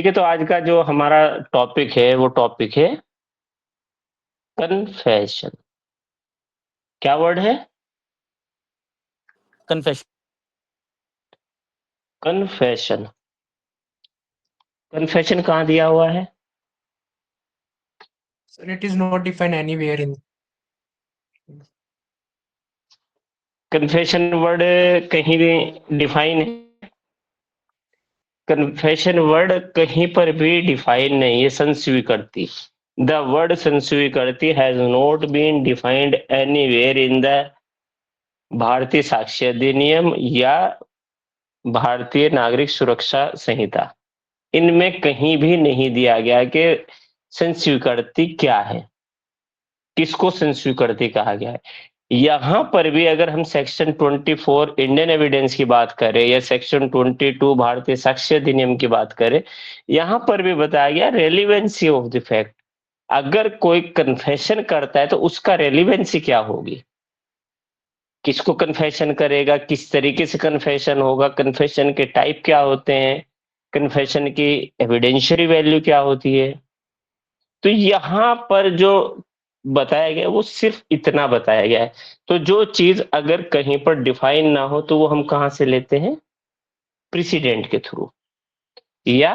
ठीक है, तो आज का जो हमारा टॉपिक है वो टॉपिक है कन्फेशन। क्या वर्ड है? कन्फेशन। कन्फेशन। कन्फेशन कहाँ दिया हुआ है? Sir, it is not defined anywhere in. Confession word कहीं डिफाइन है? कन्फेशन वर्ड कहीं पर भी डिफाइन नहीं है। संस्वीकृति, द वर्ड संस्वीकृति has not been defined anywhere in the Bharatiya Sakshya अधिनियम या भारतीय नागरिक सुरक्षा संहिता। इनमें कहीं भी नहीं दिया गया कि संस्वीकृति क्या है, किसको संस्वीकृति कहा गया है। यहां पर भी अगर हम सेक्शन 24 इंडियन एविडेंस की बात करें या सेक्शन 22 भारतीय साक्ष्य अधिनियम की बात करें, यहां पर भी बताया गया रेलिवेंसी ऑफ द फैक्ट। अगर कोई कन्फेशन करता है तो उसका रेलिवेंसी क्या होगी, किसको कन्फेशन करेगा, किस तरीके से कन्फेशन होगा, कन्फेशन के टाइप क्या होते हैं, कन्फेशन की एविडेंशियरी वैल्यू क्या होती है। तो यहां पर जो बताया गया वो सिर्फ इतना बताया गया है। तो जो चीज अगर कहीं पर डिफाइन ना हो तो वो हम कहां से लेते हैं? प्रेसिडेंट के थ्रू, या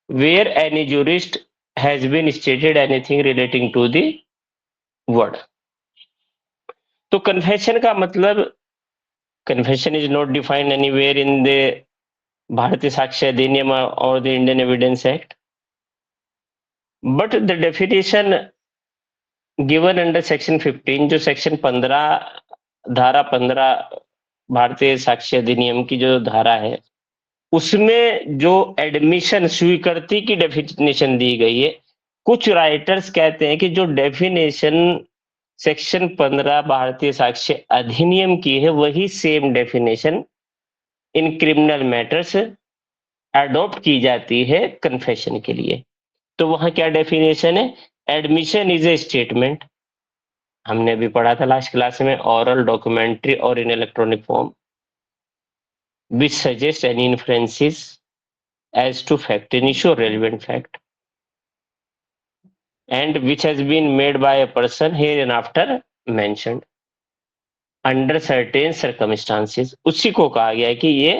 where any jurist has been stated anything relating to the word. तो कन्फेशन का मतलब, confession is not defined anywhere in the Bharatiya Sakshya Adhiniyam और the Indian evidence act, but the definition given under section 15, जो सेक्शन 15 धारा 15 भारतीय साक्ष्य अधिनियम की जो धारा है, उसमें जो एडमिशन स्वीकृति की डेफिनेशन दी गई है, कुछ राइटर्स कहते हैं कि जो डेफिनेशन सेक्शन 15 भारतीय साक्ष्य अधिनियम की है वही same definition in criminal matters adopt की जाती है कन्फेशन के लिए। तो वहां क्या डेफिनेशन है? एडमिशन इज ए स्टेटमेंट, हमने भी पढ़ा था लास्ट क्लास में, ऑरल, डॉक्यूमेंट्री और इन electronic form, which suggests any inferences as to fact in issue or relevant fact, and which has been made by a person hereinafter mentioned under certain circumstances। उसी को कहा गया है कि ये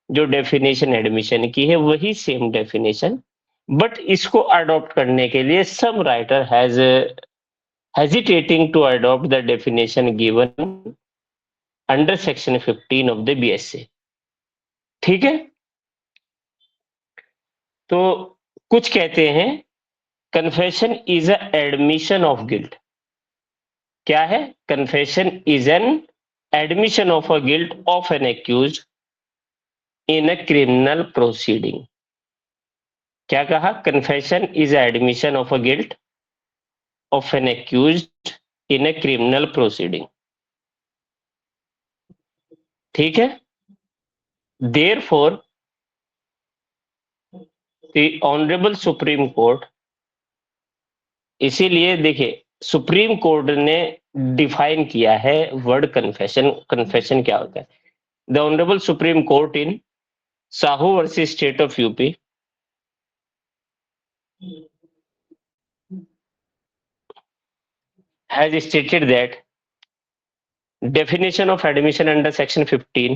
जो डेफिनेशन एडमिशन की है वही सेम डेफिनेशन, बट इसको अडॉप्ट करने के लिए some writer has hesitating to adopt the definition given under section 15 of the BSA। ठीक है, तो कुछ कहते हैं confession is a admission of guilt. क्या है? Confession is an admission of a guilt of an accuse in a criminal proceeding. क्या कहा? Confession is admission of a guilt of an accuse in a criminal proceeding. ठीक है, therefore the honourable supreme court, इसीलिए देखिए supreme court ने define किया है word confession. Confession क्या होता है? The honourable supreme court in Sahu versus state of UP has stated that definition of admission under section 15,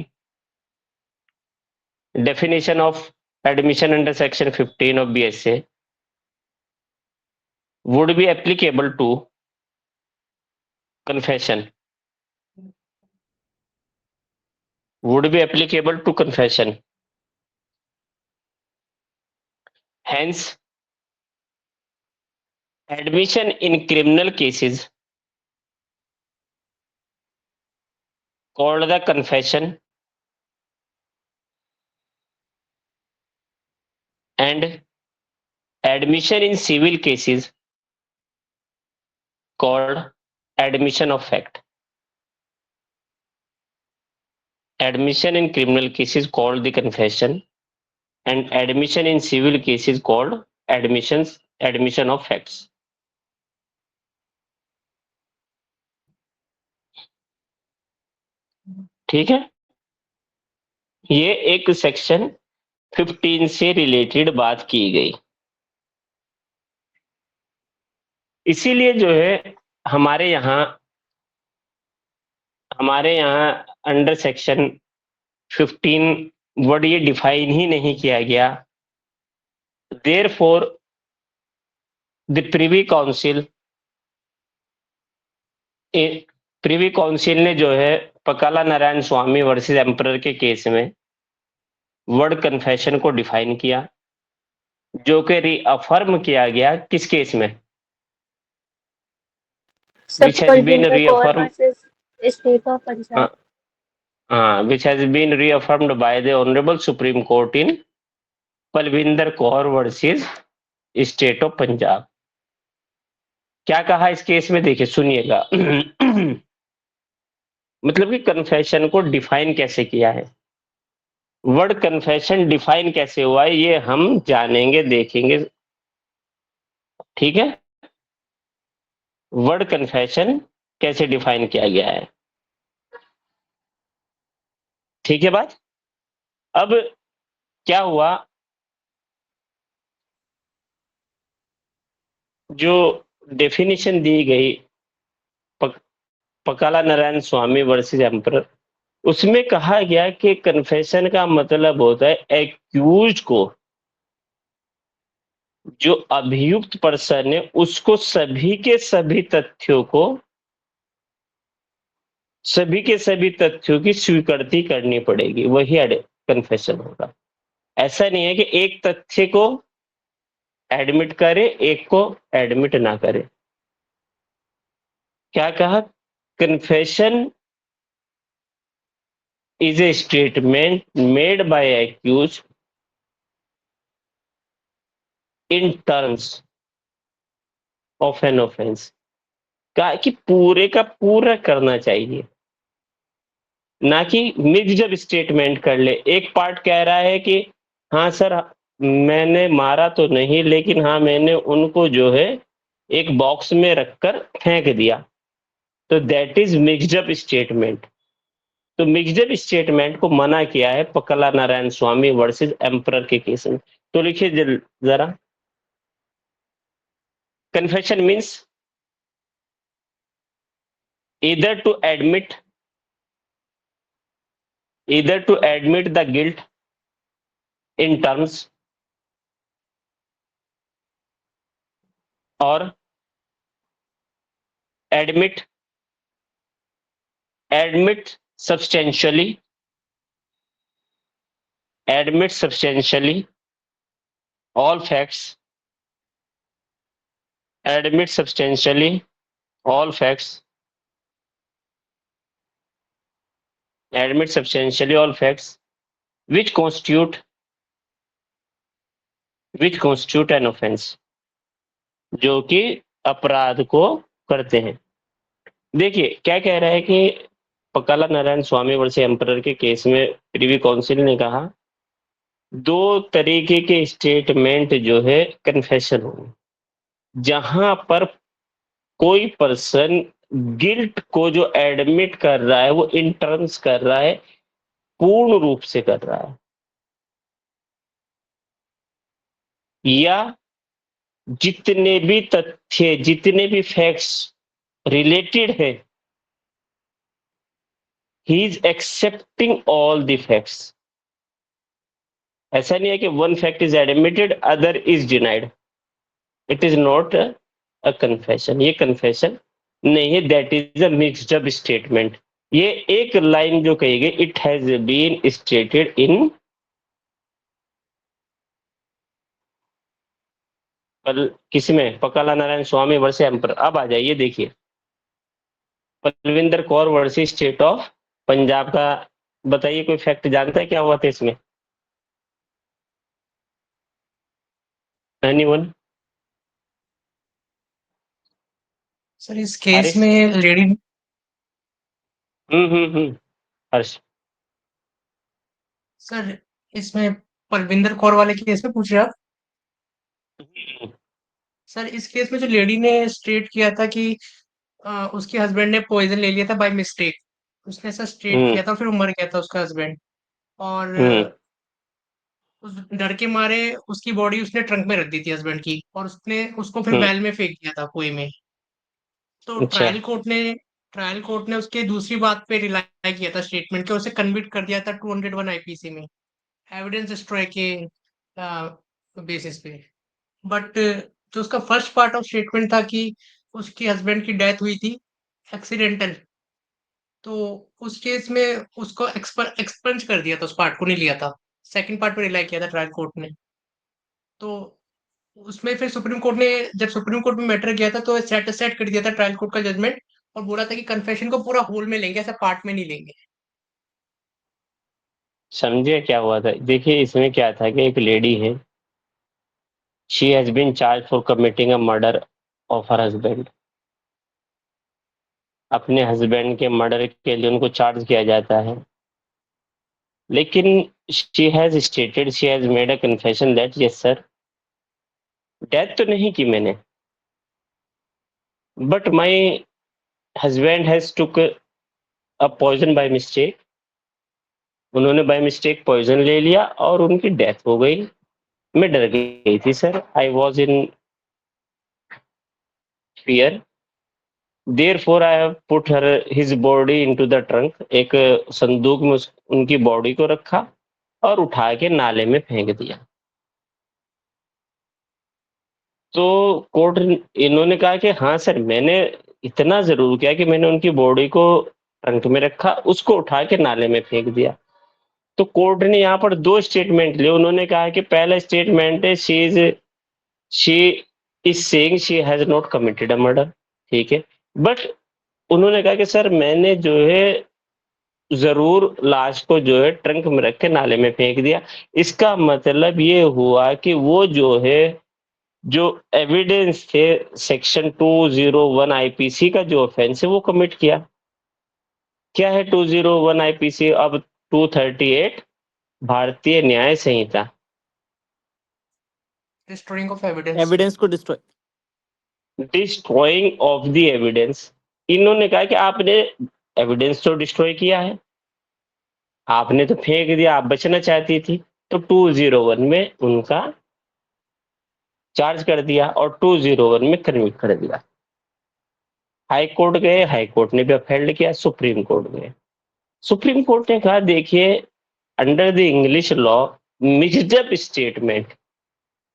definition of admission under section 15 of BSA would be applicable to confession, would be applicable to confession. Hence, admission in criminal cases called the confession and admission in civil cases called admission of fact. Admission in criminal cases called the confession and admission in civil cases called admission of facts। ठीक है, ये एक section 15 से related बात की गई। इसीलिए जो है हमारे यहाँ अंडर सेक्शन 15 वर्ड ये डिफाइन ही नहीं किया गया। देयरफॉर द प्रिवी काउंसिल ने जो है पकाला नारायण स्वामी वर्सेस एम्परर के केस में वर्ड कन्फेशन को डिफाइन किया, जो कि रीअफर्म किया गया किस केस में, Sir, which has been Parvinder Kaur reaffirmed versus State of Punjab. which has been reaffirmed by the honorable Supreme Court in Palvinder Kaur versus state of Punjab. क्या कहा इस केस में, देखिए सुनिएगा। मतलब कि कन्फेशन को डिफाइन कैसे किया है, वर्ड कन्फेशन डिफाइन कैसे हुआ है, ये हम जानेंगे, देखेंगे, ठीक है। वर्ड कन्फेशन कैसे डिफाइन किया गया है, ठीक है बात। अब क्या हुआ, जो डेफिनेशन दी गई पकाला नारायण स्वामी वर्सेस एम्परर, उसमें कहा गया कि कन्फेशन का मतलब होता है एक्यूज को, जो अभियुक्त पर्सन है उसको सभी के सभी तथ्यों की स्वीकृति करनी पड़ेगी, वही कन्फेशन होगा। ऐसा नहीं है कि एक तथ्य को एडमिट करे, एक को एडमिट ना करे। क्या कहा, confession is a statement made by accused in terms of an offense। कहा कि पूरे का पूरा करना चाहिए, ना कि मिक्स जब स्टेटमेंट कर ले। एक पार्ट कह रहा है कि हाँ सर मैंने मारा तो नहीं, लेकिन हाँ मैंने उनको जो है एक बॉक्स में रखकर फेंक दिया, तो that is mixed up statement. तो मिक्स्ड अप स्टेटमेंट को मना किया है पकला नारायण स्वामी वर्सेस एम्परर के केस में। तो लिखिए जरा, confession means either to admit the guilt in terms or admit substantially all facts, admit substantially all facts, admit substantially all facts which constitute an offense, जो कि अपराध को करते हैं। देखिए क्या कह रहा है कि पकाला नारायण स्वामी वर्सेस एम्परर के केस में प्रिवी काउंसिल ने कहा दो तरीके के स्टेटमेंट जो है कन्फेशन होंगे, जहां पर कोई पर्सन गिल्ट को जो एडमिट कर रहा है वो इन टर्म्स कर रहा है, पूर्ण रूप से कर रहा है, या जितने भी तथ्य, जितने भी फैक्ट्स रिलेटेड है, he is accepting all the facts. ऐसा नहीं है कि one fact is admitted other is denied, it is not a confession, ये कन्फेशन नहीं है, that is a mixed up statement. ये एक लाइन जो कही गई, it has been stated in किसमें, पकाला नारायण स्वामी वर्सेस एम्परर। अब आ जाइए, देखिए Palvinder Kaur versus state of Punjab का बताइए, कोई फैक्ट जानता है क्या हुआ था इसमें, एनीवन? सर इस केस हारिस? में लेडी, हर्ष? सर इसमें पलविंदर कौर वाले केस में पूछ रहे हैं आप? सर इस केस में जो लेडी ने स्टेट किया था कि उसके हस्बैंड ने पॉइजन ले लिया था बाय मिस्टेक, उसने ऐसा स्टेट हम्म किया था, फिर वो मर गया था उसका हस्बैंड। और हम्म उस डर के मारे उसकी बॉडी उसने ट्रंक में रख दी थी हस्बैंड की, और उसने उसको फिर हम्म। वेल में फेंक दिया था कुएं में। तो अच्छा। ट्रायल कोर्ट ने उसके दूसरी बात पे रिलाई किया था, स्टेटमेंट के उसे कन्विक्ट कर दिया था 201 आईपीसी में, एविडेंस डिस्ट्रॉय के बेसिस पे। बट जो उसका फर्स्ट पार्ट ऑफ स्टेटमेंट था कि उसके हस्बैंड की डेथ हुई थी एक्सीडेंटल, तो उस केस में उसको एक्सपंज कर दिया था, उस पार्ट को नहीं लिया था। सेकंड पार्ट पे रिलाई किया था ट्रायल कोर्ट ने। तो उसमें फिर सुप्रीम कोर्ट ने, जब सुप्रीम कोर्ट में मैटर गया था, तो सेट सेट कर दिया था ट्रायल कोर्ट का जजमेंट, और बोला था कि कन्फेशन को पूरा होल में लेंगे, ऐसा पार्ट में नहीं लेंगे। समझिए क्या हुआ था, देखिए इसमें क्या था कि एक लेडी है, she has been charge for committing a murder of her husband. अपने हस्बैंड के मर्डर के लिए उनको चार्ज किया जाता है, लेकिन she has stated, she has made a confession that yes sir, death तो नहीं की मैंने, but my husband has took a poison by mistake. उन्होंने बाय मिस्टेक पॉइजन ले लिया और उनकी डेथ हो गई। मैं डर गई थी sir, I was in fear, therefore I have put her his body into the trunk. एक संदूक में उनकी बॉडी को रखा और उठा के नाले में फेंक दिया। तो कोर्ट, इन्होंने कहा कि हाँ सर, मैंने इतना जरूर किया कि मैंने उनकी बॉडी को ट्रंक में रखा, उसको उठा के नाले में फेंक दिया। तो कोर्ट ने यहाँ पर दो स्टेटमेंट लिए। उन्होंने कहा कि पहला स्टेटमेंट है she is saying she has not committed a murder, ठीक है, बट उन्होंने कहा कि सर मैंने जो है जरूर लाश को जो है ट्रंक में रख के नाले में फेंक दिया। इसका मतलब ये हुआ कि वो जो है, जो एविडेंस थे, सेक्शन 201 आईपीसी का जो ऑफेंस है वो कमिट किया। क्या है 201 आईपीसी, अब 238 भारतीय न्याय संहिता, डिस्ट्रॉइंग ऑफ एविडेंस। एविडेंस को destroy. Destroying of the evidence. इन्होंने कहा कि आपने एविडेंस तो डिस्ट्रॉय किया है, आपने तो फेंक दिया, आप बचना चाहती थी, तो 201 में उनका चार्ज कर दिया और 201 में कन्विक्ट कर दिया। हाई कोर्ट गए, हाई कोर्ट ने भी अपहेल्ड किया, सुप्रीम कोर्ट गए, सुप्रीम कोर्ट ने कहा देखिए, under the English law, mixed up statement,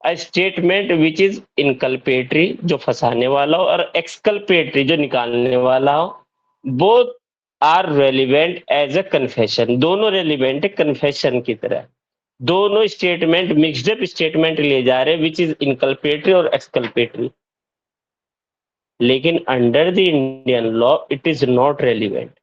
a statement which is inculpatory जो फंसाने वाला हो, और एक्सकल्पेटरी जो निकालने वाला हो, both are relevant as a confession. दोनों रेलिवेंट है कन्फेशन की तरह। दोनों स्टेटमेंट मिक्स्ड अप स्टेटमेंट लिए जा रहे हैं, विच इज इनकल्पेटरी और एक्सकल्पेटरी, लेकिन under the Indian law it is not relevant.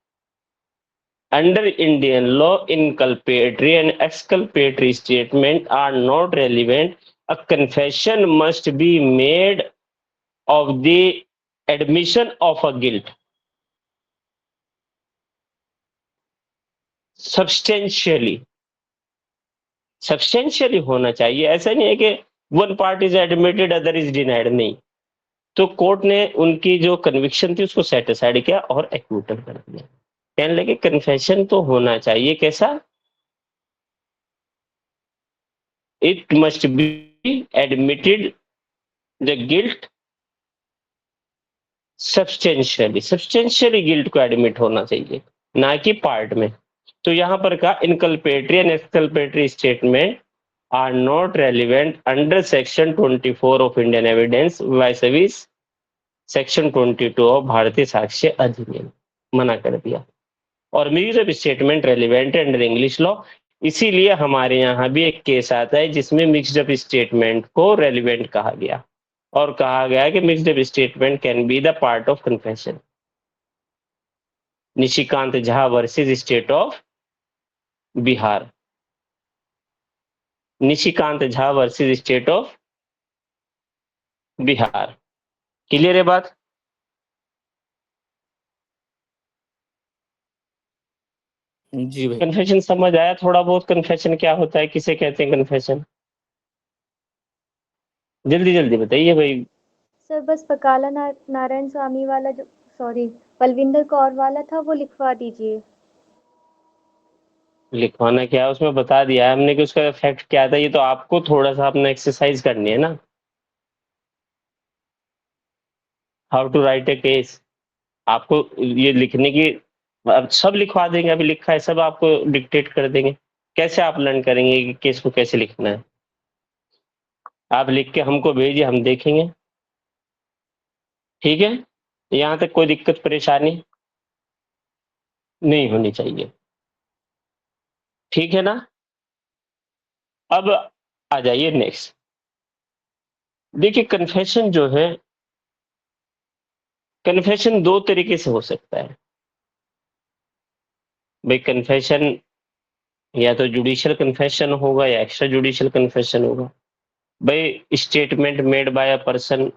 Under Indian law, inculpatory and exculpatory statements are not relevant. A confession must be made of the admission of a guilt substantially. Substantially होना चाहिए, ऐसा नहीं है कि one part is admitted other is denied, नहीं। तो court ने उनकी जो कन्विक्शन थी उसको सेटिसाइड किया और एक्विटल कर दिया। कहने लगे कन्फेशन तो होना चाहिए, कैसा, it must be admitted the guilt substantially guilt को एडमिट होना चाहिए, ना कि पार्ट में। तो यहां पर कहा inculpatory and exculpatory statement are not relevant under section 24 of Indian evidence vice section 22 of Bharatiya Sakshya Adhiniyam, मना कर दिया। और म्यूजिक स्टेटमेंट रेलिवेंट है अंडर इंग्लिश लॉ, इसीलिए हमारे यहाँ भी एक केस आता है जिसमें मिक्स्ड अप स्टेटमेंट को रेलिवेंट कहा गया, और कहा गया कि mixed up statement can be the part of confession. Nishikant Jha versus state of Bihar, Nishikant Jha versus state of Bihar. Clear है बात? जी भाई। कन्फेशन समझ आया थोड़ा बहुत? कन्फेशन क्या होता है, किसे कहते हैं कन्फेशन? जल्दी जल्दी बताइए भाई। सर बस पकाला नारायण स्वामी वाला जो, सॉरी, बलविंदर कौर वाला था वो लिखवा दीजिए। लिखवाना क्या है उसमें बता दिया है हमने कि उसका इफेक्ट क्या था। ये तो आपको थोड़ा सा अपना एक्सरसाइज करनी है ना, how to write a case. आपको ये लिखने की, अब सब लिखवा देंगे, अभी लिखा है सब आपको डिक्टेट कर देंगे। कैसे आप लर्न करेंगे कि केस को कैसे लिखना है? आप लिख के हमको भेजिए, हम देखेंगे। ठीक है, यहाँ तक कोई दिक्कत परेशानी नहीं होनी चाहिए। ठीक है ना? अब आ जाइए नेक्स्ट। देखिए कन्फेशन जो है, कन्फेशन दो तरीके से हो सकता है भाई। कन्फेशन या तो जुडिशियल कन्फेशन होगा या एक्स्ट्रा जुडिशियल कन्फेशन होगा। भाई statement made by a person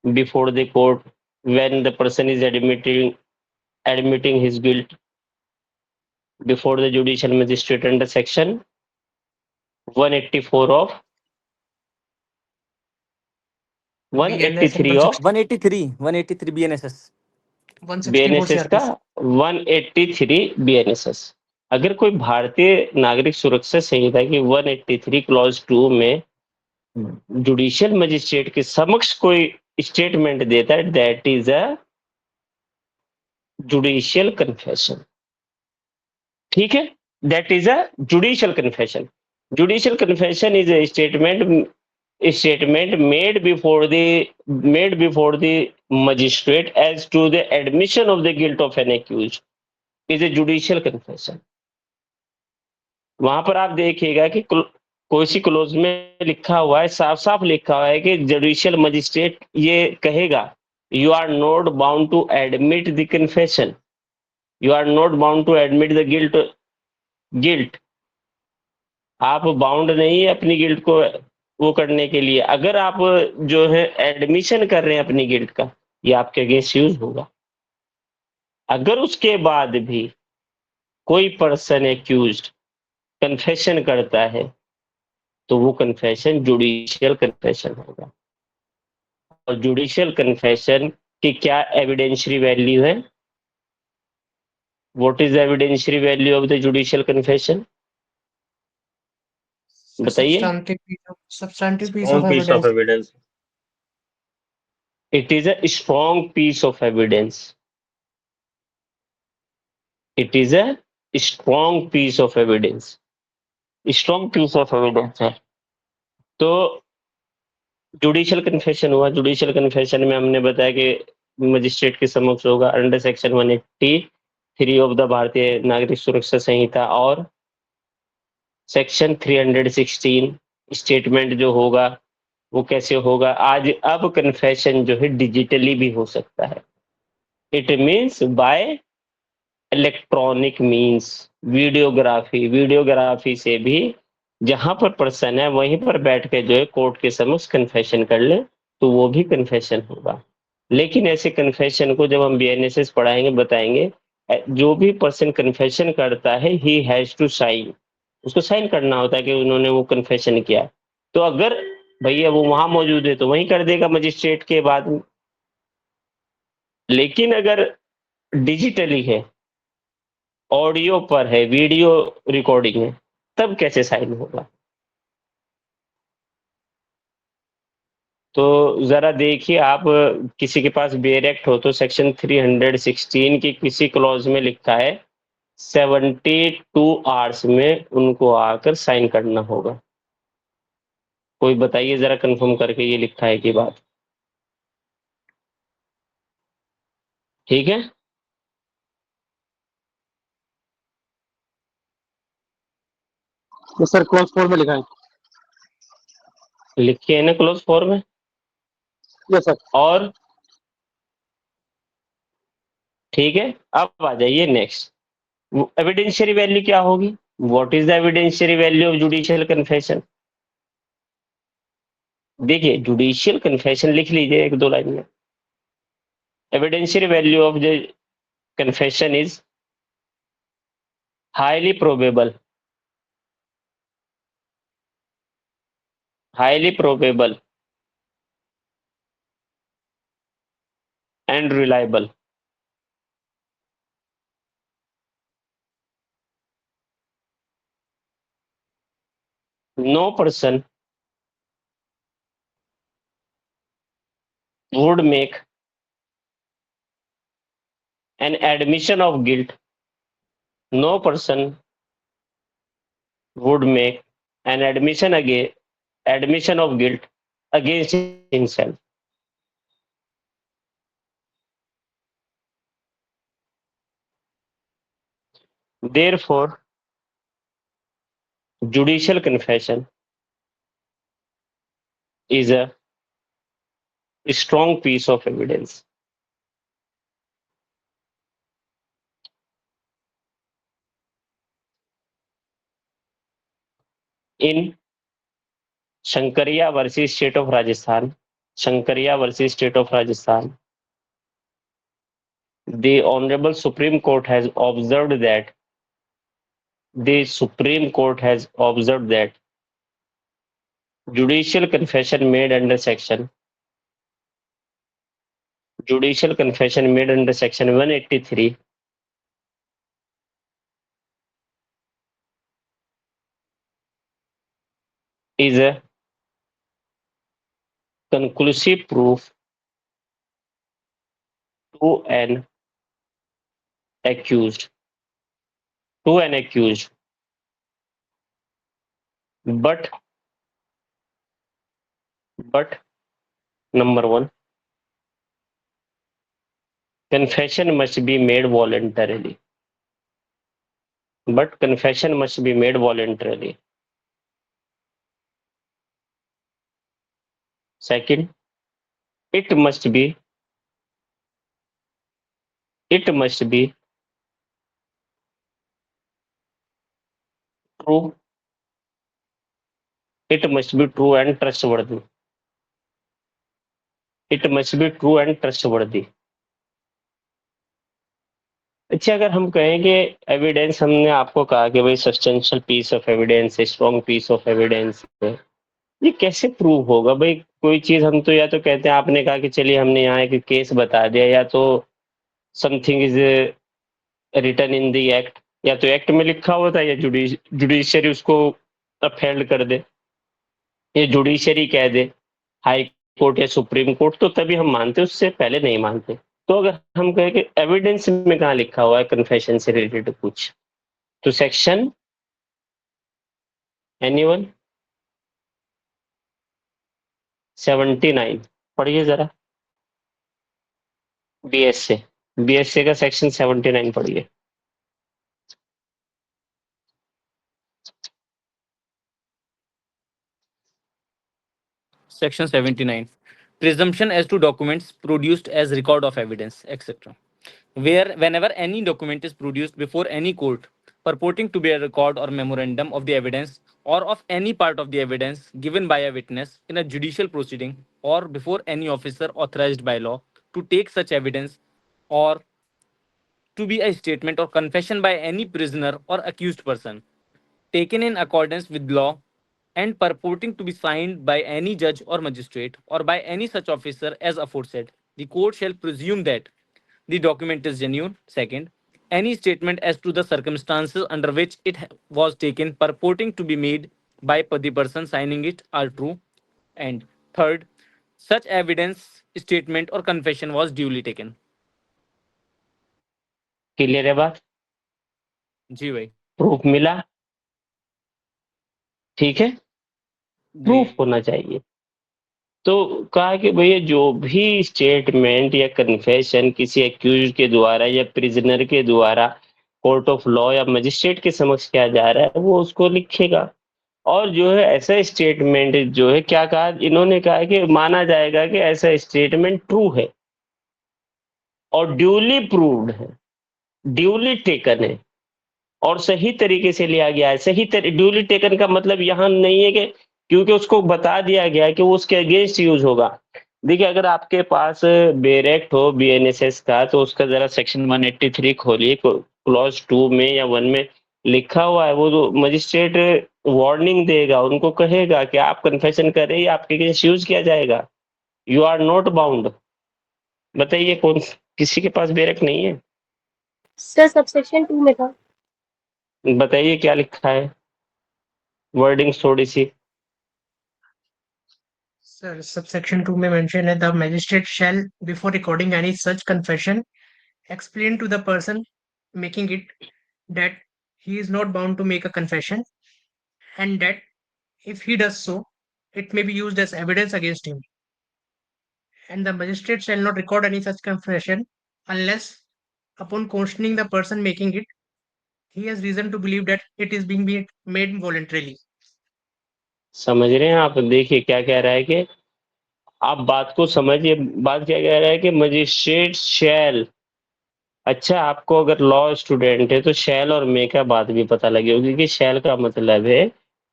before the court when the person is admitting his guilt before the judicial magistrate under section 184 of BNS 183 of 183 BNSS 164 BNSS का CRPC। 183 BNSS. अगर कोई भारतीय नागरिक सुरक्षा संहिता की 183 clause 2 में जुडिशियल मजिस्ट्रेट के समक्ष कोई स्टेटमेंट देता है, that is a judicial confession. ठीक है, that is a judicial confession. Judicial confession is a statement made before the magistrate as to the admission of the guilt of an accused is a judicial confession। वहां पर आप देखिएगा कि कोई सी close में लिखा हुआ है, साफ साफ लिखा हुआ है कि जुडिशियल मजिस्ट्रेट ये कहेगा, you are not bound to admit the confession, you are not bound to admit the guilt. आप बाउंड नहीं है अपनी गिल्ट को वो करने के लिए। अगर आप जो है एडमिशन कर रहे हैं अपनी गिल्ट का, ये आपके अगेंस्ट यूज होगा। अगर उसके बाद भी कोई पर्सन एक्यूज्ड कन्फेशन करता है तो वो कन्फेशन जुडिशियल कन्फेशन होगा। और जुडिशियल कन्फेशन की क्या एविडेंशियरी वैल्यू है? What is the evidentiary value of the judicial confession? बताइए। Substantive piece of strong piece of evidence। Evidence. It is a strong piece of evidence. It is a strong piece of evidence. Strong piece of evidence है। तो judicial confession हुआ। Judicial confession में हमने बताया कि magistrate के समक्ष होगा अंडर सेक्शन 183 ऑफ द भारतीय नागरिक सुरक्षा संहिता और सेक्शन 316। स्टेटमेंट जो होगा वो कैसे होगा? आज अब कन्फेशन जो है डिजिटली भी हो सकता है। It means by electronic means. Videography से भी जहां पर पर्सन है वहीं पर बैठ के जो है कोर्ट के समक्ष कन्फेशन कर ले तो वो भी कन्फेशन होगा। लेकिन ऐसे कन्फेशन को जब हम बीएनएसएस पढ़ाएंगे बताएंगे, जो भी पर्सन कन्फेशन करता है ही हैज टू साइन। उसको साइन करना होता है कि उन्होंने वो कन्फेशन किया। तो अगर भैया वो वहां मौजूद है तो वहीं कर देगा मजिस्ट्रेट के बाद में। लेकिन अगर डिजिटली है, ऑडियो पर है, वीडियो रिकॉर्डिंग है, तब कैसे साइन होगा? तो जरा देखिए आप, किसी के पास बेयर एक्ट हो तो सेक्शन 316 की किसी क्लॉज में लिखा है 72 आवर्स में उनको आकर साइन करना होगा। कोई बताइए जरा कंफर्म करके ये लिखा है कि बात ठीक है? ये सर क्लॉज 4 में लिखा है। लिखे है ना क्लोज 4 में? Yes sir. और ठीक है, अब आ जाइए नेक्स्ट। एविडेंशियरी वैल्यू क्या होगी? What is the evidentiary value of judicial confession? देखिए जुडिशियल कन्फेशन लिख लीजिए एक दो लाइन में। Evidentiary value of the confession is highly probable, highly probable and reliable. no person would make an admission of guilt. No person would make an admission of guilt against himself. Therefore, judicial confession is a strong piece of evidence. In Shankaria versus State of Rajasthan, the Honorable Supreme Court has observed that judicial confession made under section 183 is a conclusive proof to an accused, but number one, confession must be made voluntarily. Second, it must be true. It must be true and trustworthy. अच्छा, अगर हम कहें कि evidence, हमने आपको कहा कि भाई substantial piece of evidence, strong piece of evidence है, ये कैसे प्रूव होगा भाई? कोई चीज हम तो या तो कहते हैं, आपने कहा कि चलिए हमने यहाँ एक केस बता दिया, या तो something is written in the act, या तो एक्ट में लिखा होता है, या जुडिशरी उसको अपहेल्ड कर दे, या जुडिशरी कह दे, हाई कोर्ट या सुप्रीम कोर्ट, तो तभी हम मानते, उससे पहले नहीं मानते। तो अगर हम कहें कि एविडेंस में कहाँ लिखा हुआ है कन्फेशन से रिलेटेड कुछ, तो सेक्शन एनीवन 79 पढ़िए जरा, बीएसए का सेक्शन 79 पढ़िए। Section 79. Presumption as to documents produced as record of evidence, etc. Whenever any document is produced before any court purporting to be a record or memorandum of the evidence or of any part of the evidence given by a witness in a judicial proceeding or before any officer authorized by law to take such evidence, or to be a statement or confession by any prisoner or accused person taken in accordance with law and purporting to be signed by any judge or magistrate or by any such officer as aforesaid, the court shall presume that the document is genuine. Second, any statement as to the circumstances under which it was taken purporting to be made by the person signing it are true. And third, such evidence, statement or confession was duly taken. Clear है बात? जी भाई। Proof मिला, ठीक है, proof जी होना चाहिए। तो कहा कि भैया जो भी स्टेटमेंट या कन्फेशन किसी एक्यूज के द्वारा या प्रिजनर के द्वारा कोर्ट ऑफ लॉ या मजिस्ट्रेट के समक्ष किया जा रहा है, वो उसको लिखेगा, और जो है ऐसा स्टेटमेंट जो है, क्या कहा इन्होंने, कहा कि माना जाएगा कि ऐसा स्टेटमेंट ट्रू है और ड्यूली प्रूव्ड है, ड्यूली टेकन है और सही तरीके से लिया गया है। ड्यूली टेकन का मतलब यहाँ नहीं है कि क्योंकि उसको बता दिया गया है कि वो उसके अगेंस्ट यूज होगा। देखिए, अगर आपके पास बेरेक्ट हो बीएनएसएस का, तो उसका जरा सेक्शन 183 खोलिए, क्लॉज 2 में या 1 में लिखा हुआ है, वो जो मजिस्ट्रेट वार्निंग देगा, उनको कहेगा कि आप कन्फेशन कर रहे हैं, आपके अगेंस्ट यूज किया जाएगा, यू आर नॉट बाउंड। बताइए, कौन किसी के पास बेरेक्ट नहीं है? सर सबसेक्शन 2 में था। बताइए क्या लिखा है? वर्डिंग्स थोड़ी सी। सर सबसेक्शन 2 में मेंशन है the magistrate shell before recording any such confession explain to the person making it that he is not bound to make a confession and that if he does so, it may be used as evidence against him. And the magistrate shall not record any such confession unless, upon questioning the person making it, he has reason to believe that it is being made voluntarily. समझ रहे हैं आप? देखिए क्या कह रहा है कि आप बात को समझिए। बात क्या कह रहा है कि मजिस्ट्रेट शैल। अच्छा, आपको अगर लॉ स्टूडेंट है तो शैल और मे का बात भी पता लगी होगी कि शैल का मतलब है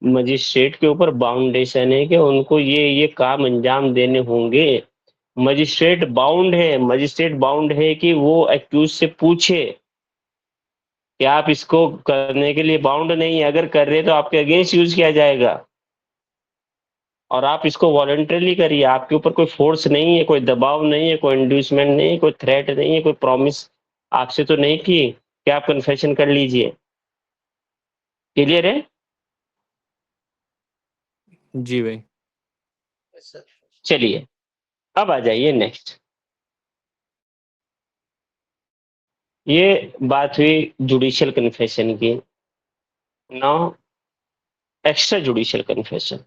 मजिस्ट्रेट के ऊपर बाउंडेशन है कि उनको ये काम अंजाम देने होंगे। मजिस्ट्रेट बाउंड है, मजिस्ट्रेट बाउंड है कि वो एक्यूज से पूछे कि आप इसको करने के लिए बाउंड नहीं है, अगर कर रहे तो आपके अगेंस्ट यूज किया जाएगा और आप इसको वॉलंटरली करिए। आपके ऊपर कोई फोर्स नहीं है, कोई दबाव नहीं है, कोई इंड्यूसमेंट नहीं है, कोई थ्रेट नहीं है, कोई प्रॉमिस आपसे तो नहीं की कि आप कन्फेशन कर लीजिए। क्लियर है? जी भाई। चलिए अब आ जाइए नेक्स्ट। ये बात हुई जुडिशियल कन्फेशन की। Now extra judicial confession.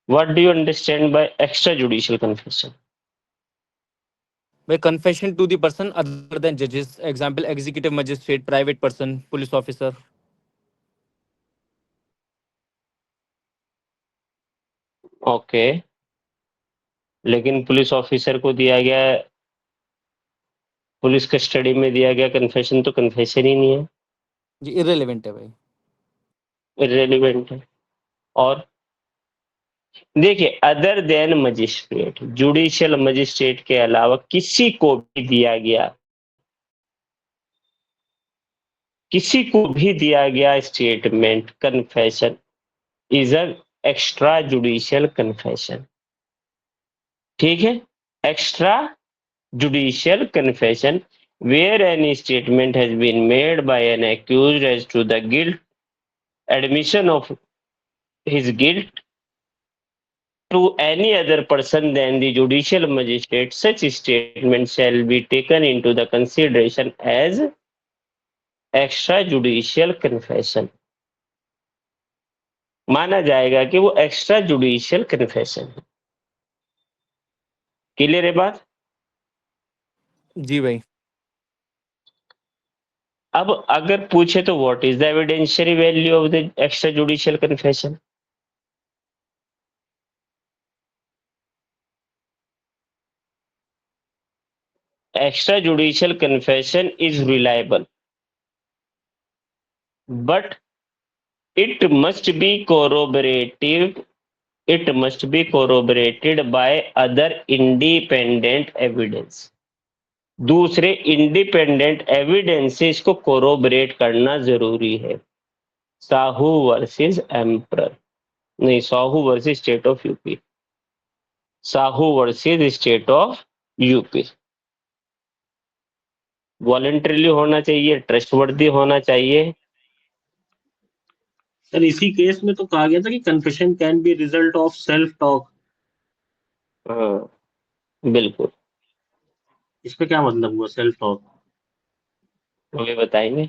What do you understand bye extra judicial confession? By confession to the person other than judges, example executive magistrate, private person, police officer. Okay, लेकिन police officer को दिया गया, police custody में दिया गया confession तो confession ही नहीं है, जी irrelevant है भाई। इररिलेवेंट है। और देखिए other than magistrate, judicial magistrate के अलावा किसी को भी दिया गया, किसी को भी दिया गया statement confession is a extra judicial confession. ठीक है, extra judicial confession where any statement has been made by an accused as to the guilt, admission of his guilt to any other person than the judicial magistrate, such statement shall be taken into the consideration as extrajudicial confession। माना जाएगा कि वो extra judicial confession है। Clear है बात? जी भाई। अब अगर पूछे तो what is the evidentiary value of the extra judicial confession? extrajudicial confession is reliable, but it must be corroborated by other independent evidence। दूसरे इंडिपेंडेंट एविडेंस से इसको कोरोबरेट करना जरूरी है। साहू वर्सेस एम्परर, नहीं, Sahu versus state of UP, Sahu versus state of UP. Voluntarily होना चाहिए, trustworthy होना चाहिए। सर इसी केस में तो कहा गया था कि confession can be result of self talk. हाँ बिल्कुल। इसका क्या मतलब हुआ सेल्फ टॉक? हमें बताएंगे।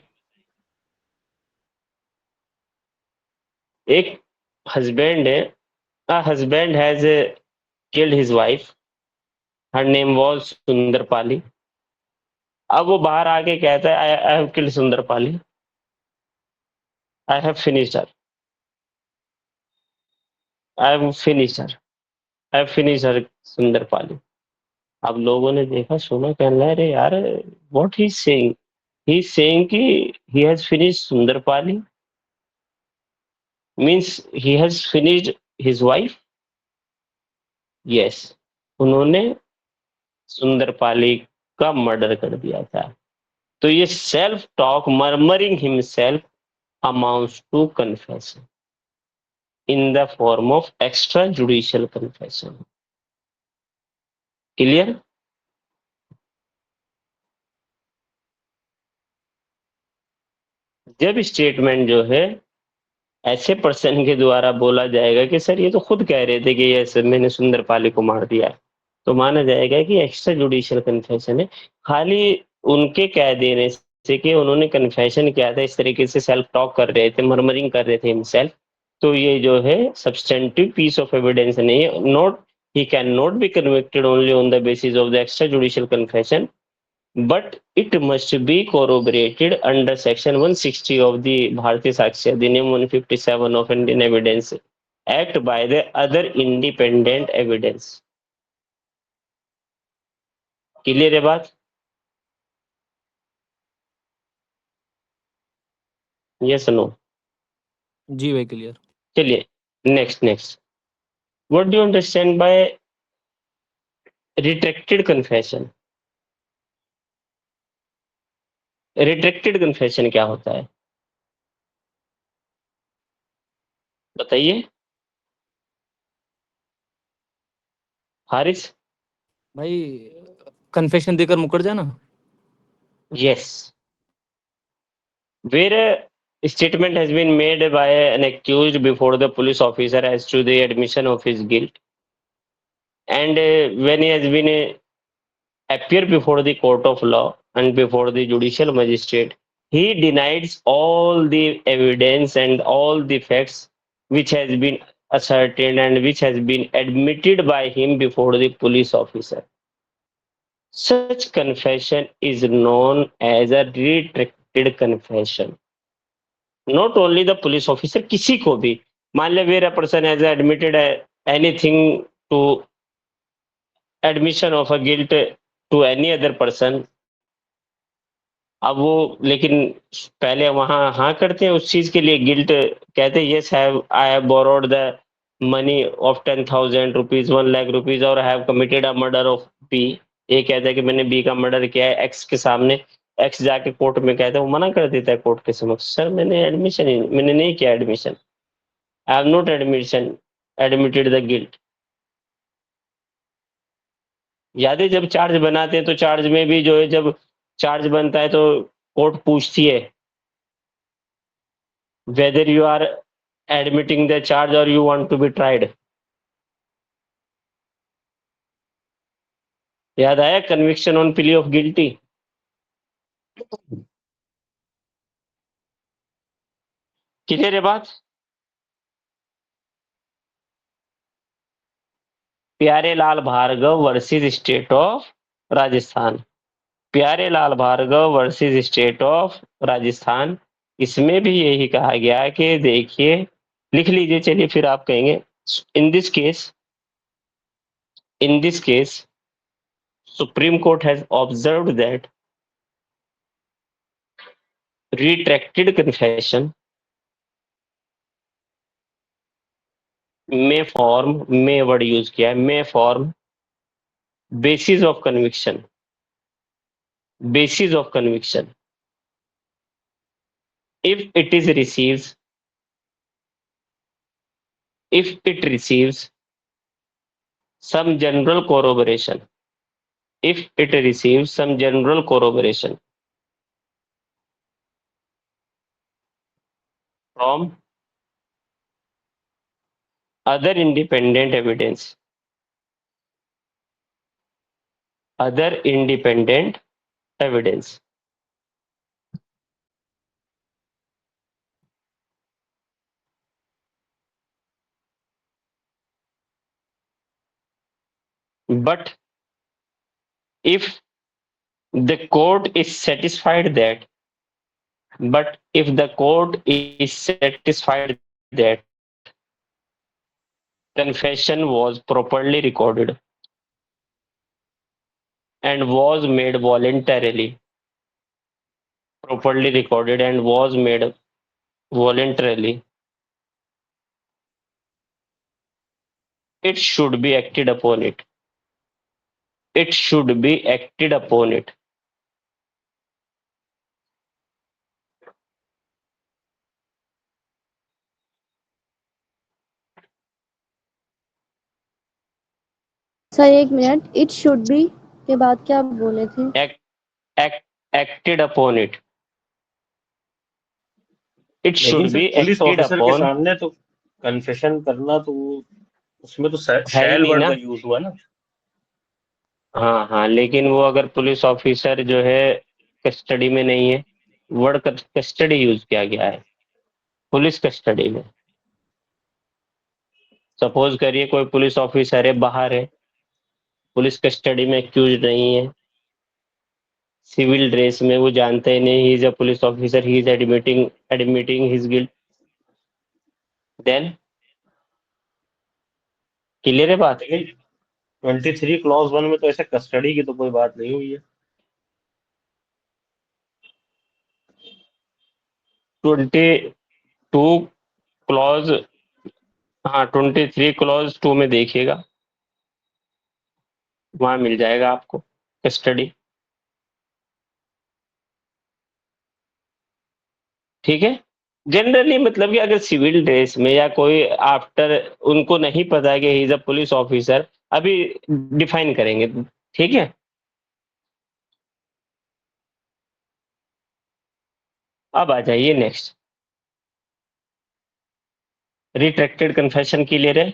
एक हस्बैंड है, a husband has killed his wife, her name was सुंदरपाली। अब वो बाहर आके कहता है I have killed Sundarpali, I have finished her, I have finished her, I have finished her Sundarpali. अब लोगों ने देखा, सुना, कहने लगे अरे यार what he saying, he is saying कि he has finished Sundarpali means he has finished his wife. Yes, उन्होंने सुंदरपाली का मर्डर कर दिया था। तो ये self talk, murmuring himself, amounts to confession in the form of extrajudicial confession। Clear? जब statement जो है ऐसे पर्सन के द्वारा बोला जाएगा कि सर ये तो खुद कह रहे थे कि यस मैंने सुंदरपाली को मार दिया, तो माना जाएगा कि एक्स्ट्रा जुडिशियल कन्फेशन है। खाली उनके कह देने से कि उन्होंने कन्फेशन किया था, इस तरीके से सेल्फ टॉक कर रहे थे, मर्मरिंग कर रहे थे हिमसेल्फ, तो ये जो है सब्सटेंटिव पीस ऑफ एविडेंस नहीं है। Not he cannot be convicted only on the basis of the extrajudicial confession, but it must be corroborated under section 160 of the Bharatiya Sakshi Adhiniyam 157 of Indian Evidence Act by the other independent evidence. Clear है बात? Yes no? जी भाई clear. चलिए next what do you understand by retracted confession? Retracted confession क्या होता है बताइए हारिस? भाई कन्फेशन देकर मुकर जाना। Yes. Where a statement has been made by an accused before the police officer as to the admission of his guilt, and when he has been appear before the court of law and before the judicial magistrate, he denies all the evidence and all the facts which has been ascertained and which has been admitted by him before the police officer. Such confession is known as a retracted confession. Not only the police officer, किसी को भी मान ले where a person has admitted anything to admission of a guilt to any other person, अब वो लेकिन पहले वहां हाँ करते हैं उस चीज के लिए, गिल्ट कहते हैं yes I have borrowed the money of 10,000 rupees 1 lakh rupees और have committed a murder of B. ये कहता है कि मैंने बी का मर्डर किया है एक्स के सामने, एक्स जाके कोर्ट में कहता है, वो मना कर देता है कोर्ट के समक्ष, सर मैंने नहीं किया admission, I have not admitted the guilt. याद है जब चार्ज बनाते हैं तो चार्ज में भी जो है जब चार्ज बनता है तो कोर्ट पूछती है whether you are admitting the charge or you want to be tried। याद आया conviction on plea of guilty. Clear है बात? Pyare Lal Bhargava versus state of Rajasthan, Pyare Lal Bhargava versus state of Rajasthan, इसमें भी यही कहा गया कि देखिए लिख लीजिए, चलिए फिर आप कहेंगे in this case supreme court has observed that retracted confession may form, may word use किया है, may form basis of conviction if it receives some general corroboration, from other independent evidence, but if the court is satisfied that confession was properly recorded and was made voluntarily, it should be acted upon it. Sir एक minute, it should be के बाद क्या बोले थे? Acted upon it. It should लेकिन be sir police acted officer के upon, सामने तो कन्फेशन करना तो उसमें तो है ही शैल नहीं वर्ड ना। का यूज हुआ ना। हाँ हाँ, लेकिन वो अगर पुलिस ऑफिसर जो है कस्टडी में नहीं है, वर्ड कस्टडी यूज किया गया है, पुलिस कस्टडी में। सपोज करिए कोई पुलिस ऑफिसर है, बाहर है, पुलिस कस्टडी में एक्यूज नहीं है, सिविल ड्रेस में, वो जानते ही नहीं he is a police officer, he is admitting his guilt, then clear है बात। लेकिन 23 क्लॉज 1 में तो ऐसे कस्टडी की तो कोई बात नहीं हुई है। 22 क्लॉज, हाँ 23 क्लॉज 2 में देखिएगा, वहां मिल जाएगा आपको कस्टडी। ठीक है। जनरली मतलब कि अगर सिविल ड्रेस में या कोई आफ्टर, उनको नहीं पता है कि ही इज अ पुलिस ऑफिसर, अभी डिफाइन करेंगे। ठीक है। अब आ जाइए नेक्स्ट, रिट्रैक्टेड कन्फेशन क्लियर है।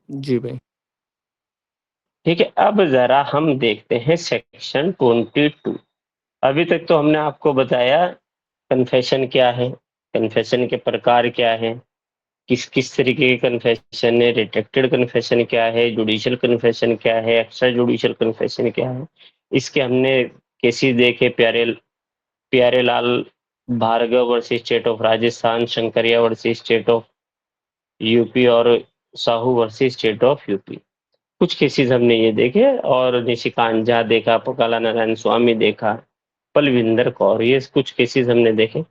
जी भाई। ठीक है, अब जरा हम देखते हैं सेक्शन 22। अभी तक तो हमने आपको बताया कन्फेशन क्या है, कन्फेशन के प्रकार क्या है, किस किस तरीके के कन्फेशन है, रिट्रैक्टेड कन्फेशन क्या है, जुडिशियल कन्फेशन क्या है, एक्स्ट्रा जुडिशियल कन्फेशन क्या है। इसके हमने केसेस देखे, Pyare Lal Bhargava versus state of Rajasthan, Shankariya versus state of UP, और Sahu versus state of UP. कुछ केसेस हमने ये देखे, और निशिकांत झा देखा, पकाला नारायण स्वामी देखा, पलविंदर कौर, ये कुछ केसेस हमने देखे।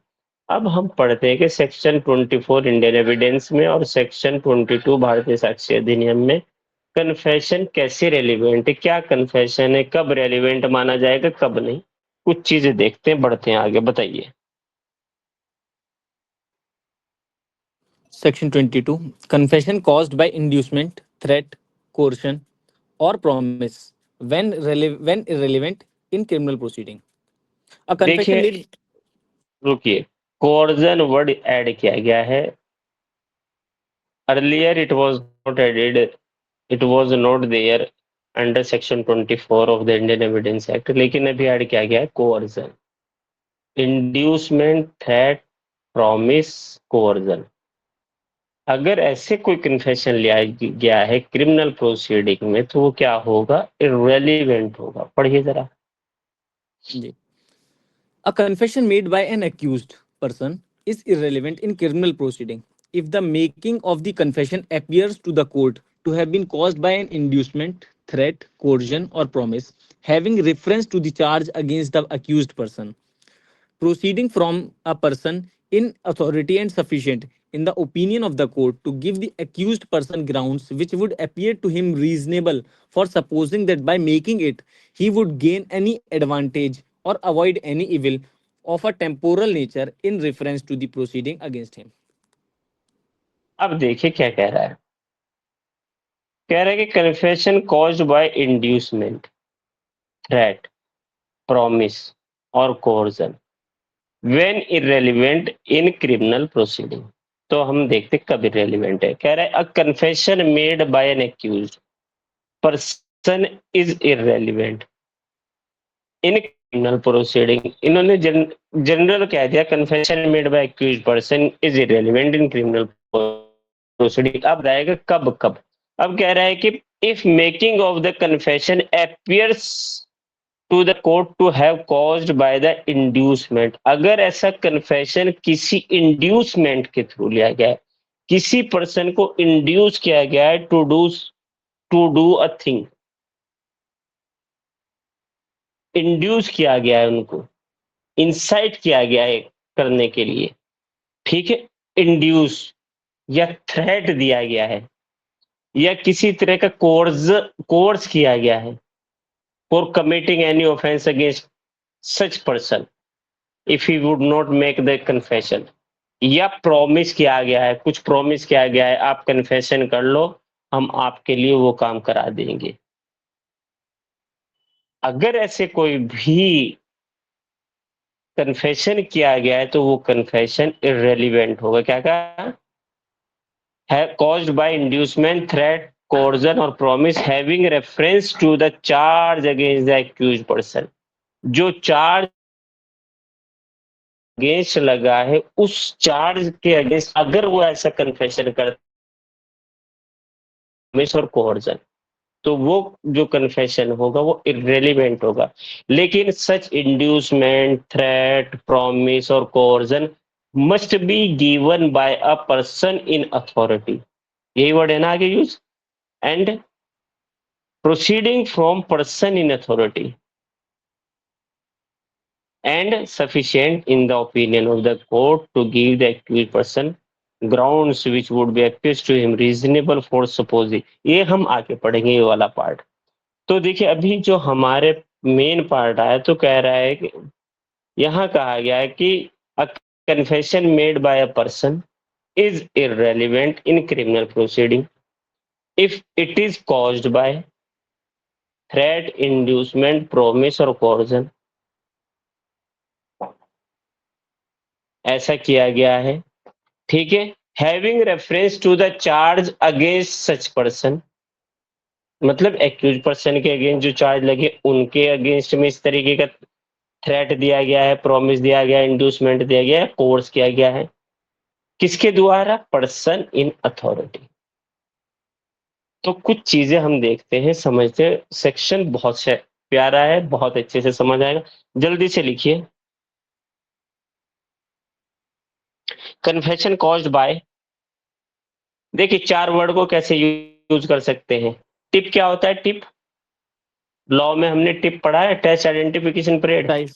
अब हम पढ़ते हैं कि सेक्शन 24 इंडियन एविडेंस में और सेक्शन 22 भारतीय साक्ष्य अधिनियम में कन्फेशन कैसे रेलिवेंट है, क्या कन्फेशन है, कब रेलिवेंट माना जाएगा, कब नहीं। कुछ चीजें देखते हैं, बढ़ते हैं आगे, बताइए। Section 22. Confession caused by inducement, threat, coercion, or promise when irrelevant in criminal proceeding. A confession देखिए, made. रुकिए, कोर्जन वर्ड ऐड किया गया है। Earlier it was not added, it was not there under section 24 of the Indian evidence act, लेकिन अभी add किया गया है coercion, inducement, threat, promise, coercion. अगर ऐसे कोई कन्फेशन लिया गया है क्रिमिनल प्रोसीडिंग में, तो वो क्या होगा, इररेलेवेंट होगा। पढ़िए जरा। A confession made by an accused person is irrelevant in criminal proceeding if the making of the confession appears to the court to have been caused by an inducement, threat, coercion, or promise having reference to the charge against the accused person, proceeding from a person in authority and sufficient in the opinion of the court to give the accused person grounds which would appear to him reasonable for supposing that by making it he would gain any advantage or avoid any evil of a temporal nature in reference to the proceeding against him. अब देखिए क्या कह रहा है, कह रहा है कि confession caused by inducement, threat, promise और coercion when irrelevant in criminal proceeding. तो हम देखते कब इररेलेवेंट है। कह रहा है a confession made by an accused person is irrelevant in criminal proceeding. इन्होंने जनरल कह दिया, confession made by accused person is irrelevant in criminal proceeding. अब आएगा कब कब। अब कह रहा है कि if making of the confession appears to the court to have caused by the inducement, अगर ऐसा कन्फेशन किसी इंड्यूसमेंट के थ्रू लिया गया है, किसी पर्सन को इंड्यूस किया गया है to do a thing, induce किया गया है, उनको इंसाइट किया गया है करने के लिए। ठीक है, इंड्यूस या थ्रेट दिया गया है, या किसी तरह का कोर्स किया गया है for committing any offence against such person if he would not make the confession, या प्रॉमिस किया गया है, कुछ प्रॉमिस किया गया है, आप कन्फेशन कर लो, हम आपके लिए वो काम करा देंगे। अगर ऐसे कोई भी कन्फेशन किया गया है तो वो कन्फेशन इररेलेवेंट होगा। क्या कहा है? Caused by inducement, threat, coercion और promise having reference to the charge against the accused person. जो चार्ज अगेंस्ट लगा है उस चार्ज के अगेंस्ट अगर वो ऐसा कन्फेशन करता और कोर्जन, तो वो जो कन्फेशन होगा वो इररेलेवेंट होगा। लेकिन सच इंड्यूसमेंट, थ्रेट, प्रॉमिस और coercion must be given by a person in authority, यही वर्ड है ना आगे use, and proceeding from person in authority and sufficient in the opinion of the court to give the accused person grounds which would be appears to him reasonable for supposing। ये हम आगे पढ़ेंगे ये वाला part. तो देखिए अभी जो हमारे मेन पार्ट आया तो कह रहा है कि यहाँ कहा गया है कि a confession made by a person is irrelevant in criminal proceeding if it is caused by threat, inducement, promise or coercion। ऐसा किया गया है, ठीक है। Having reference to the charge against such person, मतलब एक्यूज पर्सन के against जो charge लगे उनके अगेंस्ट में इस तरीके का थ्रेट दिया गया है, प्रॉमिस दिया गया है, इंड्यूसमेंट दिया गया है, कोर्स किया गया है, किसके द्वारा? Person in authority. तो कुछ चीजें हम देखते हैं, समझते हैं। सेक्शन बहुत प्यारा है, बहुत अच्छे से समझ आएगा। जल्दी से लिखिए। कन्फेशन कॉज्ड बाय, देखिए 4 वर्ड को कैसे यूज कर सकते हैं। टिप क्या होता है? टिप लॉ में हमने टिप पढ़ा है, टेस्ट आइडेंटिफिकेशन पीरियड, टाइप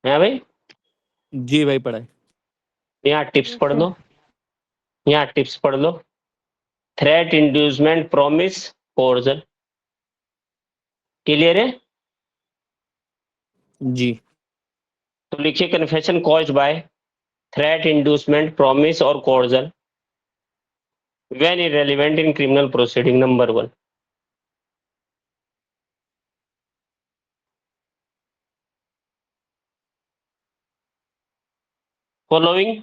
है भाई। जी भाई पढ़ा है। यहाँ टिप्स पढ़ लो, यहाँ टिप्स पढ़ लो। Threat, inducement, promise, coercion. Clear है? जी तो लिखिए confession caused by threat, inducement, promise और coercion when irrelevant in criminal proceeding. Number 1, following,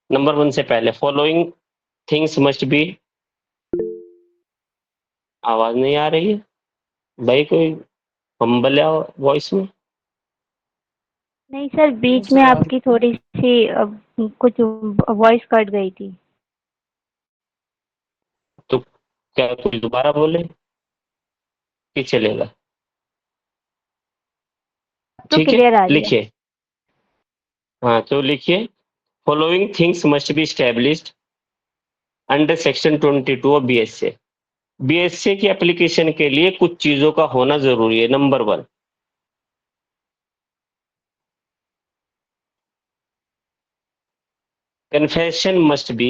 number 1 से पहले फॉलोइंग थिंग्स मस्ट बी। आवाज नहीं आ रही है भाई, कोई हम्बल है वॉइस में। नहीं सर, बीच में सर, आपकी थोड़ी सी कुछ वॉइस कट गई थी। तो क्या कोई दोबारा बोले कि चलेगा? तो ठीक है, क्लियर आ रही है। लिखिए। हाँ तो लिखिए, following things must be established under section 22 of BSA. BSA की एप्लीकेशन के लिए कुछ चीजों का होना जरूरी है। Number 1, confession must be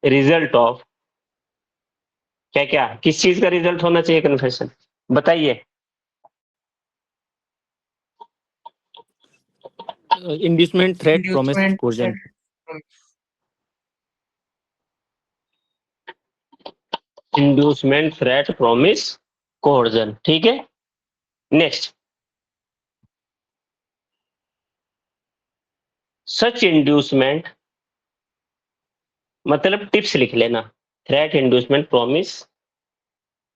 result of, क्या क्या किस चीज का रिजल्ट होना चाहिए कन्फेशन? बताइए। Inducement, threat, promise, inducement, coercion. Inducement, threat, promise, coercion. ठीक है, नेक्स्ट, सच इंड्यूसमेंट, मतलब टिप्स लिख लेना। Threat, inducement, promise,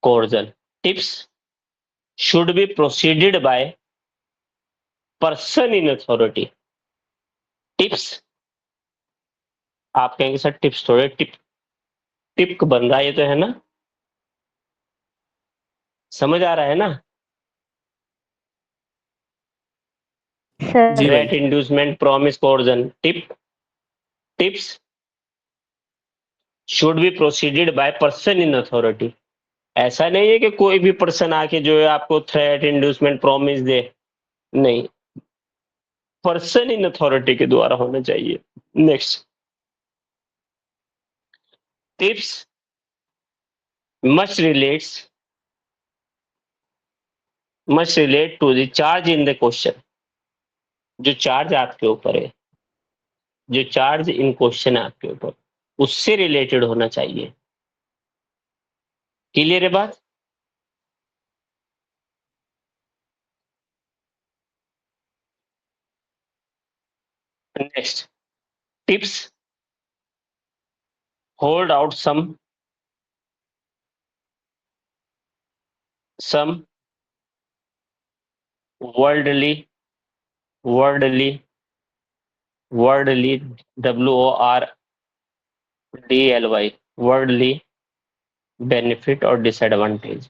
coercion. Tips should be proceeded by person in authority. Tips, आप कहेंगे सर टिप्स थोड़े टिप टिप बन रहा है, ये तो है ना, समझ आ रहा है ना? सर जी भाई। Threat, inducement, promise, coercion. Tips should be proceeded by person in authority. ऐसा नहीं है कि कोई भी पर्सन आके जो है आपको थ्रेट, इंड्यूसमेंट, प्रॉमिस दे, नहीं, पर्सन इन अथॉरिटी के द्वारा होना चाहिए। Next, tips must relate to the charge in the question. जो चार्ज आपके ऊपर है, जो चार्ज इन क्वेश्चन है आपके ऊपर, उससे रिलेटेड होना चाहिए। क्लियर है बात? Next tips, hold out some worldly WORDLY worldly benefit or disadvantage.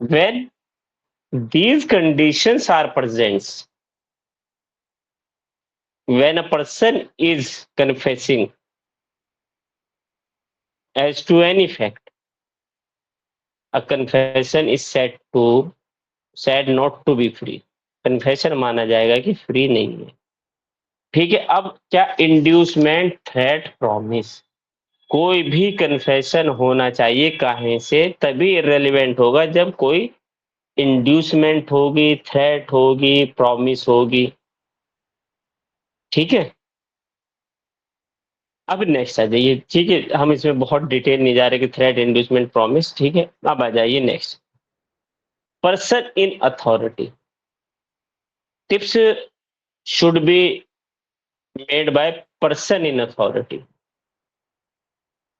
When these conditions are present, when a person is confessing as to any fact, a confession is said not to be free. Confession माना जाएगा कि free नहीं है. ठीक है, अब क्या inducement, threat, promise, कोई भी कन्फेशन होना चाहिए कहां से, तभी इररिलेवेंट होगा जब कोई इंड्यूसमेंट होगी, थ्रेट होगी, प्रॉमिस होगी. ठीक है, अब नेक्स्ट आ जाइए. ठीक है, हम इसमें बहुत डिटेल नहीं जा रहे कि थ्रेट, इंड्यूसमेंट, प्रॉमिस. ठीक है, अब आ जाइए next, person in authority. Tips should be made by person in authority.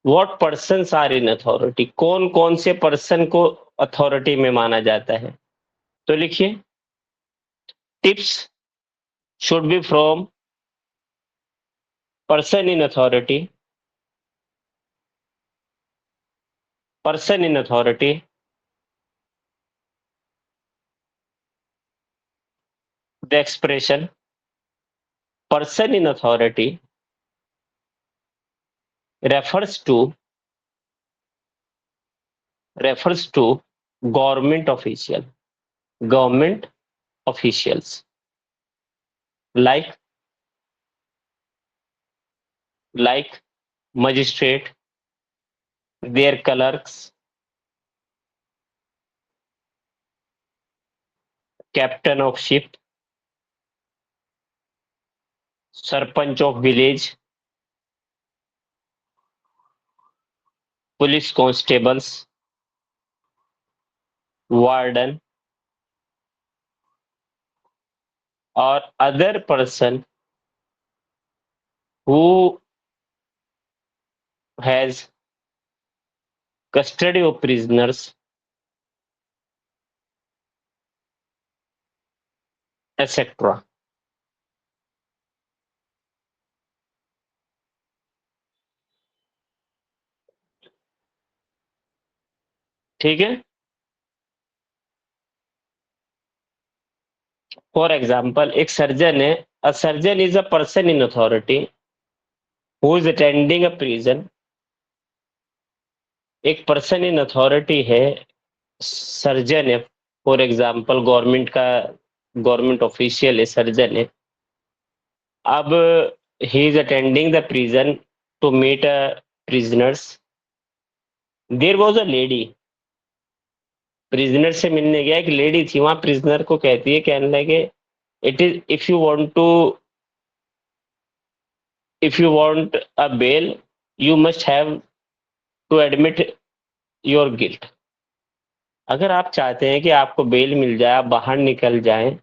What persons are in authority, कौन कौन से पर्सन को अथॉरिटी में माना जाता है. तो लिखिए, tips should B from person in authority, person in authority, the expression person in authority refers to government officials like magistrate, their clerks, captain of ship, sarpanch of village, police constables, warden, or other person who has custody of prisoners, etc. ठीक है, for example एक surgeon है. A surgeon is a person in authority who is attending a prison. एक person in authority है, surgeon है. For example government official है, surgeon है. अब he is attending the prison to meet a prisoners. There was a lady, prisoner से मिलने गया, एक लेडी थी वहां. प्रिजनर को कहती है, कहने लगे, it is if you want a bail you must have to admit your guilt. अगर आप चाहते हैं कि आपको बेल मिल जाए, आप बाहर निकल जाएं,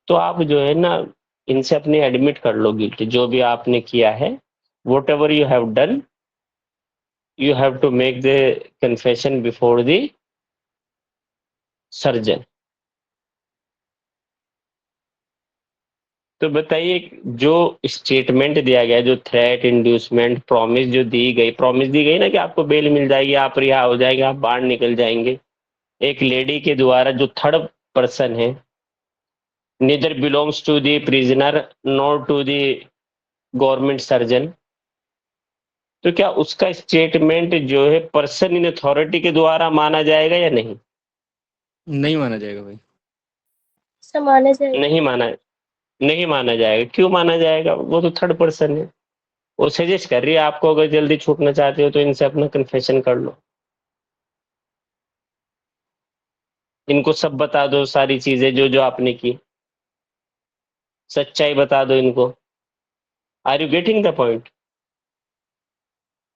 तो आप जो है ना, इनसे अपने एडमिट कर लो गिल्ट, जो भी आपने किया है. Whatever you have done, you have to make the confession before the surgeon. तो बताइए, जो स्टेटमेंट दिया गया, जो थ्रेट, इंड्यूसमेंट, प्रॉमिस जो दी गई ना कि आपको बेल मिल जाएगी, आप रिहा हो जाएंगे, आप बाहर निकल जाएंगे, एक लेडी के द्वारा, जो थर्ड पर्सन है, neither belongs to the prisoner nor to the government surgeon. तो क्या उसका स्टेटमेंट जो है पर्सन इन अथॉरिटी के द्वारा माना जाएगा या नहीं? नहीं माना जाएगा भाई. समाने से नहीं माना जाएगा. क्यों माना जाएगा? वो तो थर्ड पर्सन है. वो सजेस्ट कर रही है आपको, अगर जल्दी छूटना चाहते हो तो इनसे अपना कन्फेशन कर लो, इनको सब बता दो, सारी चीजें जो जो आपने की, सच्चाई बता दो इनको. Are you getting the point?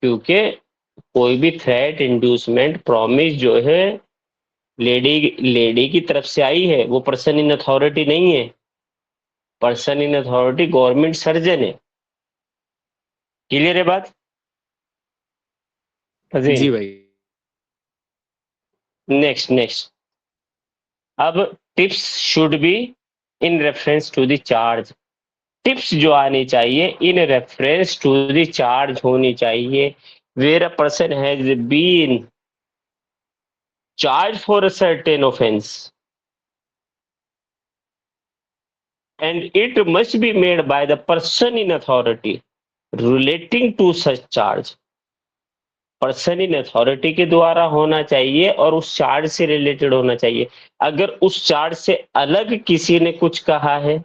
क्योंकि कोई भी थ्रेट, इंड्यूसमेंट, प्रॉमिस जो है लेडी की तरफ से आई है, वो पर्सन इन अथॉरिटी नहीं है। Person in authority government surgeon है। क्लियर है बात? जी भाई। नेक्स्ट अब tips should be in reference to the charge. Tips जो आनी चाहिए in reference to the charge होनी चाहिए। Where a person has been charged for a certain offense and it must be made by the person in authority relating to such charge। Person in authority के द्वारा होना चाहिए और उस charge से related होना चाहिए। अगर उस चार्ज से अलग किसी ने कुछ कहा है,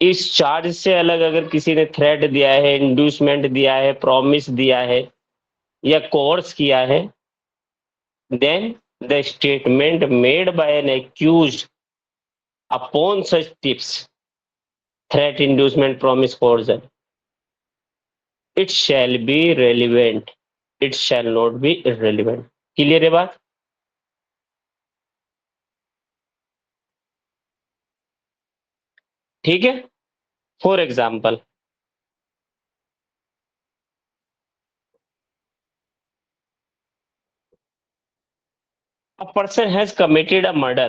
इस चार्ज से अलग अगर किसी ने थ्रेट दिया है, इंड्यूसमेंट दिया है, प्रॉमिस दिया है या कोर्स किया है, then the statement made by an accused upon such tips, threat, inducement, promise, coercion, it shall be relevant, it shall not be irrelevant। Clear है बात? ठीक है। For example, a person has committed a murder,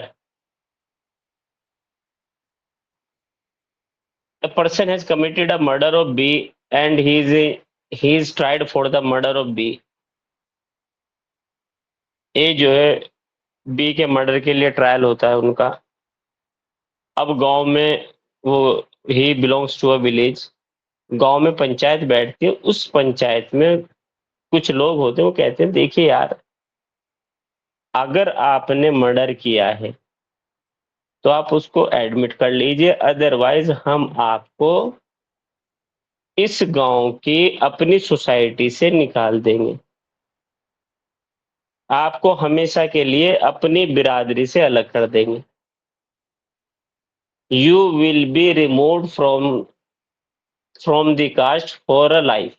a person has committed a murder of B and he is tried for the murder of B। ए जो है B के murder के लिए trial होता है उनका। अब गांव में वो he belongs to a village, गांव में पंचायत बैठती है, उस पंचायत में कुछ लोग होते हैं, वो कहते हैं देखिए यार, अगर आपने मर्डर किया है तो आप उसको एडमिट कर लीजिए, अदरवाइज हम आपको इस गांव की अपनी सोसाइटी से निकाल देंगे, आपको हमेशा के लिए अपनी बिरादरी से अलग कर देंगे। You will be removed from the caste for a life.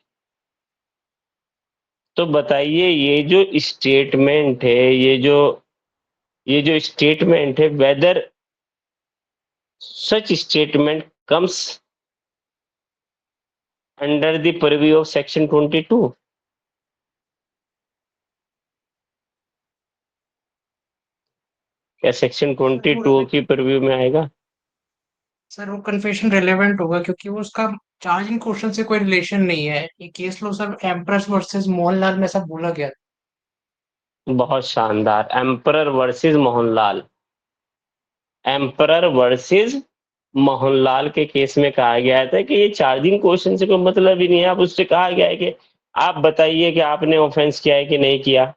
तो बताइए ये जो स्टेटमेंट है, ये जो स्टेटमेंट है, whether such statement comes under the purview of section 22। क्या सेक्शन 22 की परव्यू में आएगा? सर वो कन्फेशन रिलेवेंट होगा क्योंकि वो उसका चार्जिंग क्वेश्चन से कोई रिलेशन नहीं है। ये केस लो सर, एम्प्रेस वर्सेस मोहनलाल में ऐसा बोला गया था। बहुत शानदार। Emperor versus Mohanlal, emperor versus Mohanlal के केस में कहा गया था कि ये चार्जिंग क्वेश्चन से कोई मतलब ही नहीं है। आप उससे कहा गया है कि आप बताइए कि आपने ऑफेंस किया है कि नहीं किया।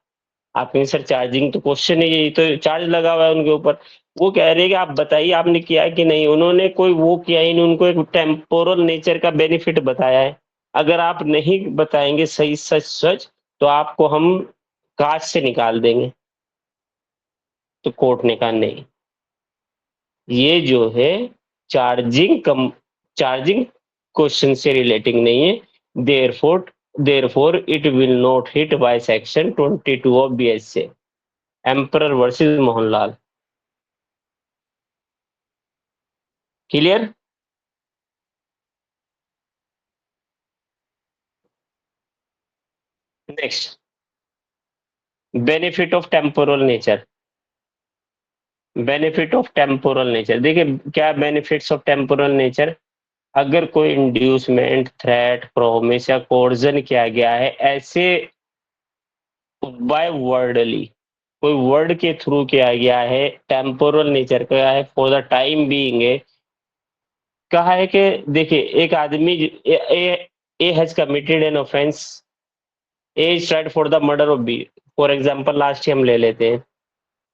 आपने सर चार्जिंग तो क्वेश्चन है, यही तो चार्ज लगा हुआ है उनके ऊपर। वो कह रहे हैं कि आप बताइए आपने किया है कि नहीं। उन्होंने कोई वो किया ही नहीं, उनको एक टेम्पोरल नेचर का बेनिफिट बताया है। अगर आप नहीं बताएंगे सही सच सच तो आपको हम कास्ट से निकाल देंगे। तो कोर्ट ने कहा नहीं, ये जो है चार्जिंग क्वेश्चन से रिलेटिंग नहीं है। Therefore it will not hit by section 22 of BSA. Emperor versus Mohanlal. Clear? Next, benefit of temporal nature. Benefit of temporal nature, देखिए क्या बेनिफिट्स ऑफ टेम्पोरल नेचर। अगर कोई इंड्यूसमेंट, थ्रेट, प्रोमिस या coercion किया गया है ऐसे बाय वर्डली, कोई वर्ड के थ्रू किया गया है, टेम्पोरल नेचर का है, फॉर द टाइम बीइंग है। कहा है कि देखिए एक आदमी A has committed an offence, A is tried for the murder of B, for example last ही हम ले लेते हैं।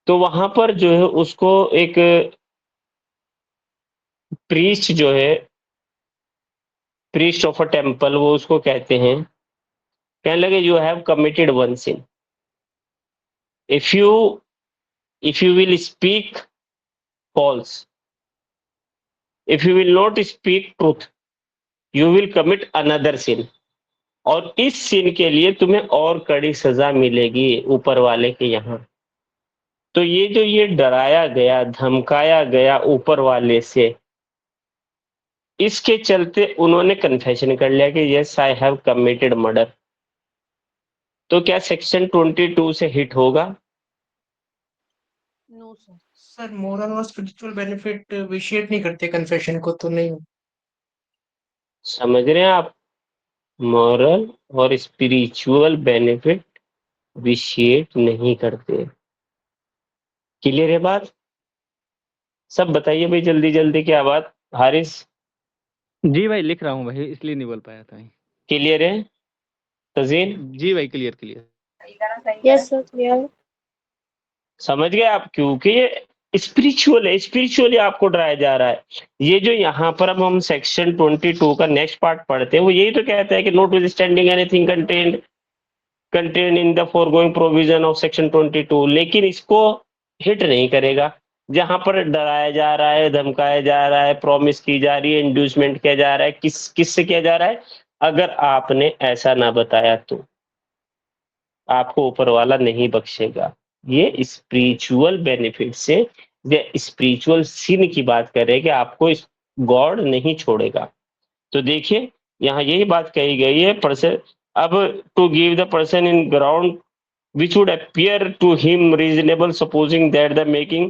तो वहां पर जो है उसको एक प्रीस्ट जो है, प्रीस्ट ऑफ अ टेम्पल, वो उसको कहते हैं, कहने लगे you have committed one sin, if you will speak false, if you will not speak truth, you will commit another sin, और इस सिन के लिए तुम्हें और कड़ी सजा मिलेगी ऊपर वाले के यहाँ। तो ये डराया गया, धमकाया गया ऊपर वाले से, इसके चलते उन्होंने कन्फेशन कर लिया कि yes I have committed murder. तो क्या सेक्शन 22 से हिट होगा? No sir. सर मोरल और स्पिरिचुअल बेनिफिट विशिएट नहीं करते कन्फेशन को, तो नहीं। समझ रहे हैं आप? मॉरल और स्पिरिचुअल बेनिफिट विशिएट नहीं करते। क्लियर है बात? सब बताइए भाई जल्दी जल्दी, क्या बात हारिस? जी भाई लिख रहा हूँ भाई, इसलिए नहीं बोल पाया था। क्लियर है तजीन? जी भाई clear clear. Yes sir clear. समझ गए आप? क्योंकि ये स्पिरिचुअल है, स्पिरिचुअली आपको डराया जा रहा है। ये जो यहाँ पर अब हम सेक्शन 22 का नेक्स्ट पार्ट पढ़ते हैं, वो यही तो कहता है कि notwithstanding anything contained in the foregoing provision of section 22, लेकिन इसको हिट नहीं करेगा। जहां पर डराया जा रहा है, धमकाया जा रहा है, प्रॉमिस की जा रही है, इंड्यूसमेंट किया जा रहा है, किससे किया जा रहा है? अगर आपने ऐसा ना बताया तो आपको ऊपर वाला नहीं बख्शेगा। ये स्पिरिचुअल बेनिफिट से या स्पिरिचुअल सिन की बात कर रहे हैं कि आपको इस गॉड नहीं छोड़ेगा। तो देखिए यहाँ यही बात कही गई है, पर्सन अब to give the person in ground which would appear to him reasonable, supposing that the making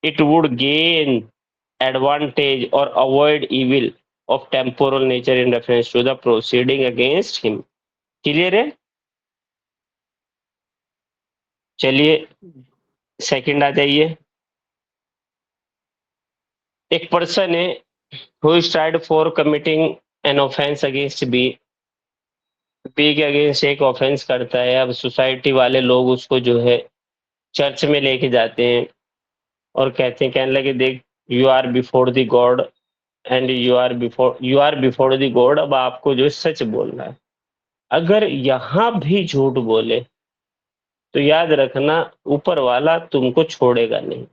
it would gain advantage or avoid evil of temporal nature in reference to the proceeding against him. Clear है? चलिए second आ जाइए। एक person है who is tried for committing an offense against B, B के against एक offence करता है। अब सोसाइटी वाले लोग उसको जो है चर्च में लेके जाते हैं और कहने लगे देख, you are before the god and you are before the god, अब आपको जो सच बोलना है। अगर यहाँ भी झूठ बोले तो याद रखना ऊपर वाला तुमको छोड़ेगा नहीं।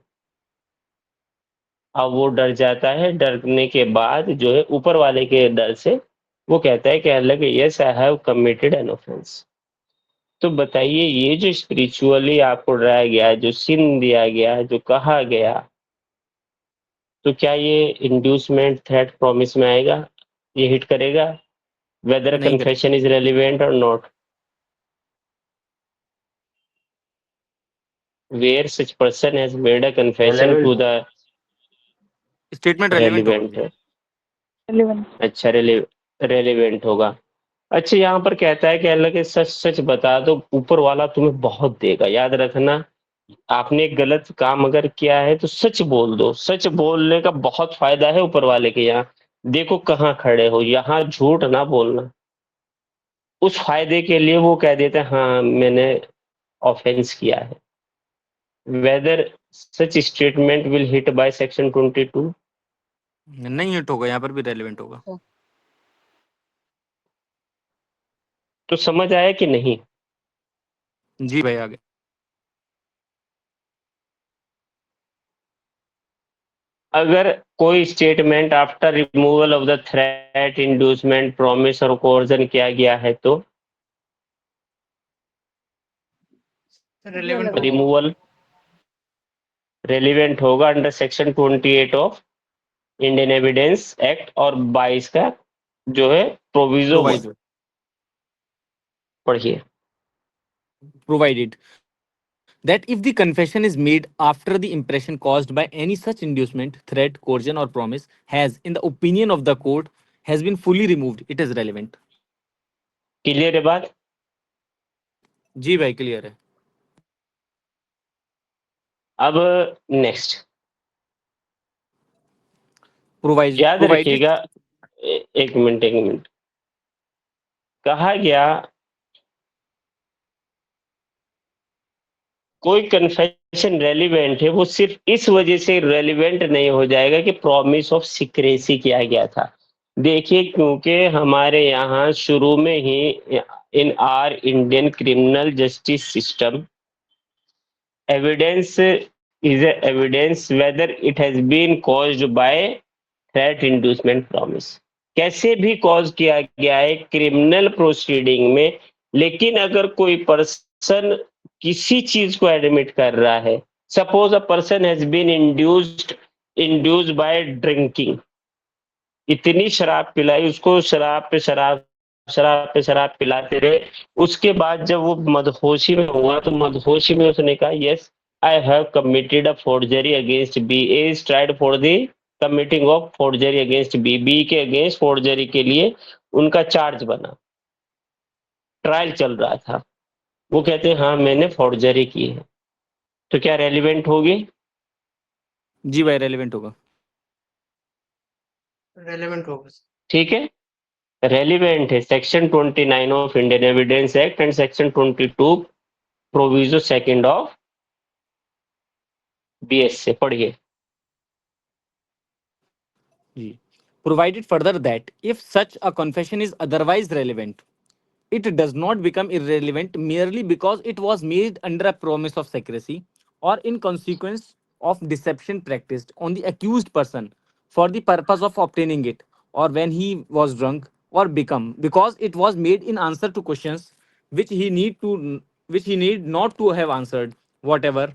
अब वो डर जाता है, डरने के बाद जो है ऊपर वाले के डर से वो कहता है, कहने लगे yes I have committed an offence. तो बताइए ये जो स्पिरिचुअली आपको डराया गया, जो सिन दिया गया, जो कहा गया, तो क्या ये इंड्यूसमेंट थ्रेट प्रॉमिस में आएगा? ये हिट करेगा? वेदर नहीं कन्फेशन इज रेलिवेंट और not? Where such person has made a confession to the statement relevant relevant होगा। है। अच्छा रेलिवेंट होगा। अच्छा यहाँ पर कहता है कि अल्लाह के सच सच बता दो, ऊपर वाला तुम्हें बहुत देगा। याद रखना, आपने एक गलत काम अगर किया है तो सच बोल दो। सच बोलने का बहुत फायदा है ऊपर वाले के यहाँ। देखो कहाँ खड़े हो, यहाँ झूठ ना बोलना। उस फायदे के लिए वो कह देते हैं हाँ मैंने ऑफेंस किया है। Whether such statement will hit by section 22? नहीं हिट होगा, यहाँ पर भी रेलेवेंट होगा। तो समझ आया कि नहीं? जी भाई आगे। अगर कोई statement after removal of the threat, inducement, promise और कोर्जन किया गया है तो रिलेवेंट रिमूवल रेलिवेंट होगा under section 28 of Indian evidence act और 22 का जो है प्रोविजो 1। प्रोवाइड पढ़िए। provided that if the confession is made after the impression caused by any such inducement, threat, coercion, or promise has, in the opinion of the court, has been fully removed, it is relevant. Clear है बात? जी भाई clear है। अब next provide याद रखिएगा, एक minute कहा गया कोई कन्फेशन रेलिवेंट है, वो सिर्फ इस वजह से रेलिवेंट नहीं हो जाएगा कि प्रॉमिस ऑफ सीक्रेसी किया गया था। देखिए क्योंकि हमारे यहाँ शुरू में ही in our Indian criminal justice system evidence is evidence whether it has been caused by threat, inducement, promise. कैसे भी कॉज किया गया है क्रिमिनल प्रोसीडिंग में, लेकिन अगर कोई पर्सन किसी चीज को एडमिट कर रहा है Suppose a person has been induced by drinking. इतनी शराब पिलाई उसको, शराब पे शराब पिलाते रहे। उसके बाद जब वो मदहोशी में हुआ तो मदहोशी में उसने कहा yes I have committed a forgery against B. A is tried for the committing of forgery against B. B के अगेंस्ट फोर्जरी के लिए उनका चार्ज बना, ट्रायल चल रहा था। वो कहते हैं हाँ मैंने फोर्जरी की है, तो क्या रेलिवेंट होगी? जी भाई रेलिवेंट होगा। रेलेवेंट होगा। ठीक है, रेलिवेंट है section 29 of Indian evidence act and section 22 proviso second of BS से। पढ़िए। जी, provided further that if such a confession is otherwise relevant, it does not become irrelevant merely because it was made under a promise of secrecy or in consequence of deception practiced on the accused person for the purpose of obtaining it, or when he was drunk, or become because it was made in answer to questions which he need not to have answered, whatever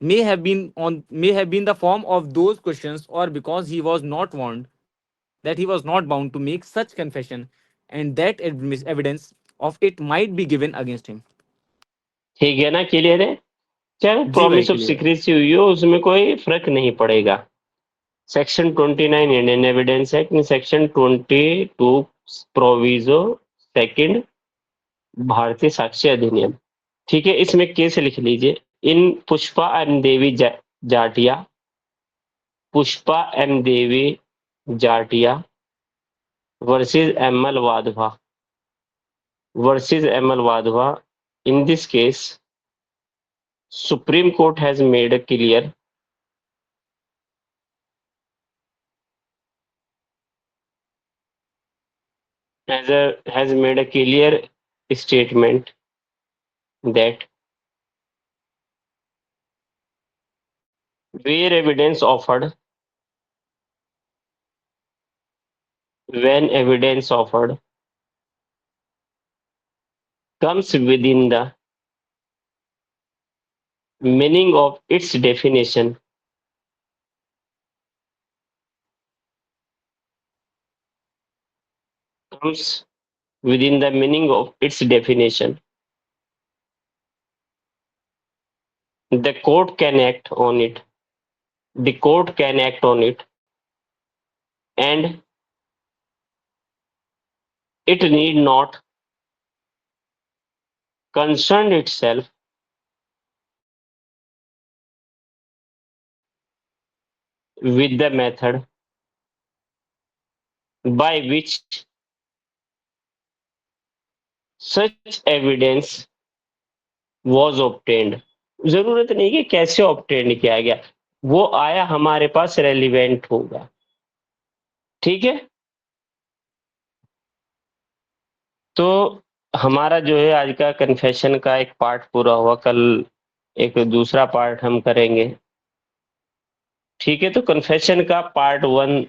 may have been the form of those questions, or because he was not warned that he was not bound to make such confession and that evidence of it might be given against him. ठीक है ना, clear है? चाहे जी भाई promise of clear है। Secrecy हुई हो उसमें कोई फर्क नहीं पड़ेगा। सेक्शन 29 इंडियन एविडेंस एक्ट में section 22 proviso second Bharatiya Sakshya Adhiniyam. ठीक है, इसमें केस लिख लीजिए। In Pushpa M Devi Jatia, Pushpa M Devi Jatia versus ML Wadhwa in this case Supreme Court has made a clear statement that where evidence offered when evidence offered comes within the meaning of its definition, the court can act on it. And it need not concern itself with the method by which such evidence was obtained. जरूरत नहीं कि कैसे obtain किया गया, वो आया हमारे पास relevant होगा। ठीक है, तो हमारा जो है आज का कन्फेशन का एक पार्ट पूरा हुआ। कल एक दूसरा पार्ट हम करेंगे। ठीक है, तो कन्फेशन का पार्ट 1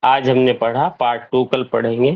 आज हमने पढ़ा, पार्ट 2 कल पढ़ेंगे।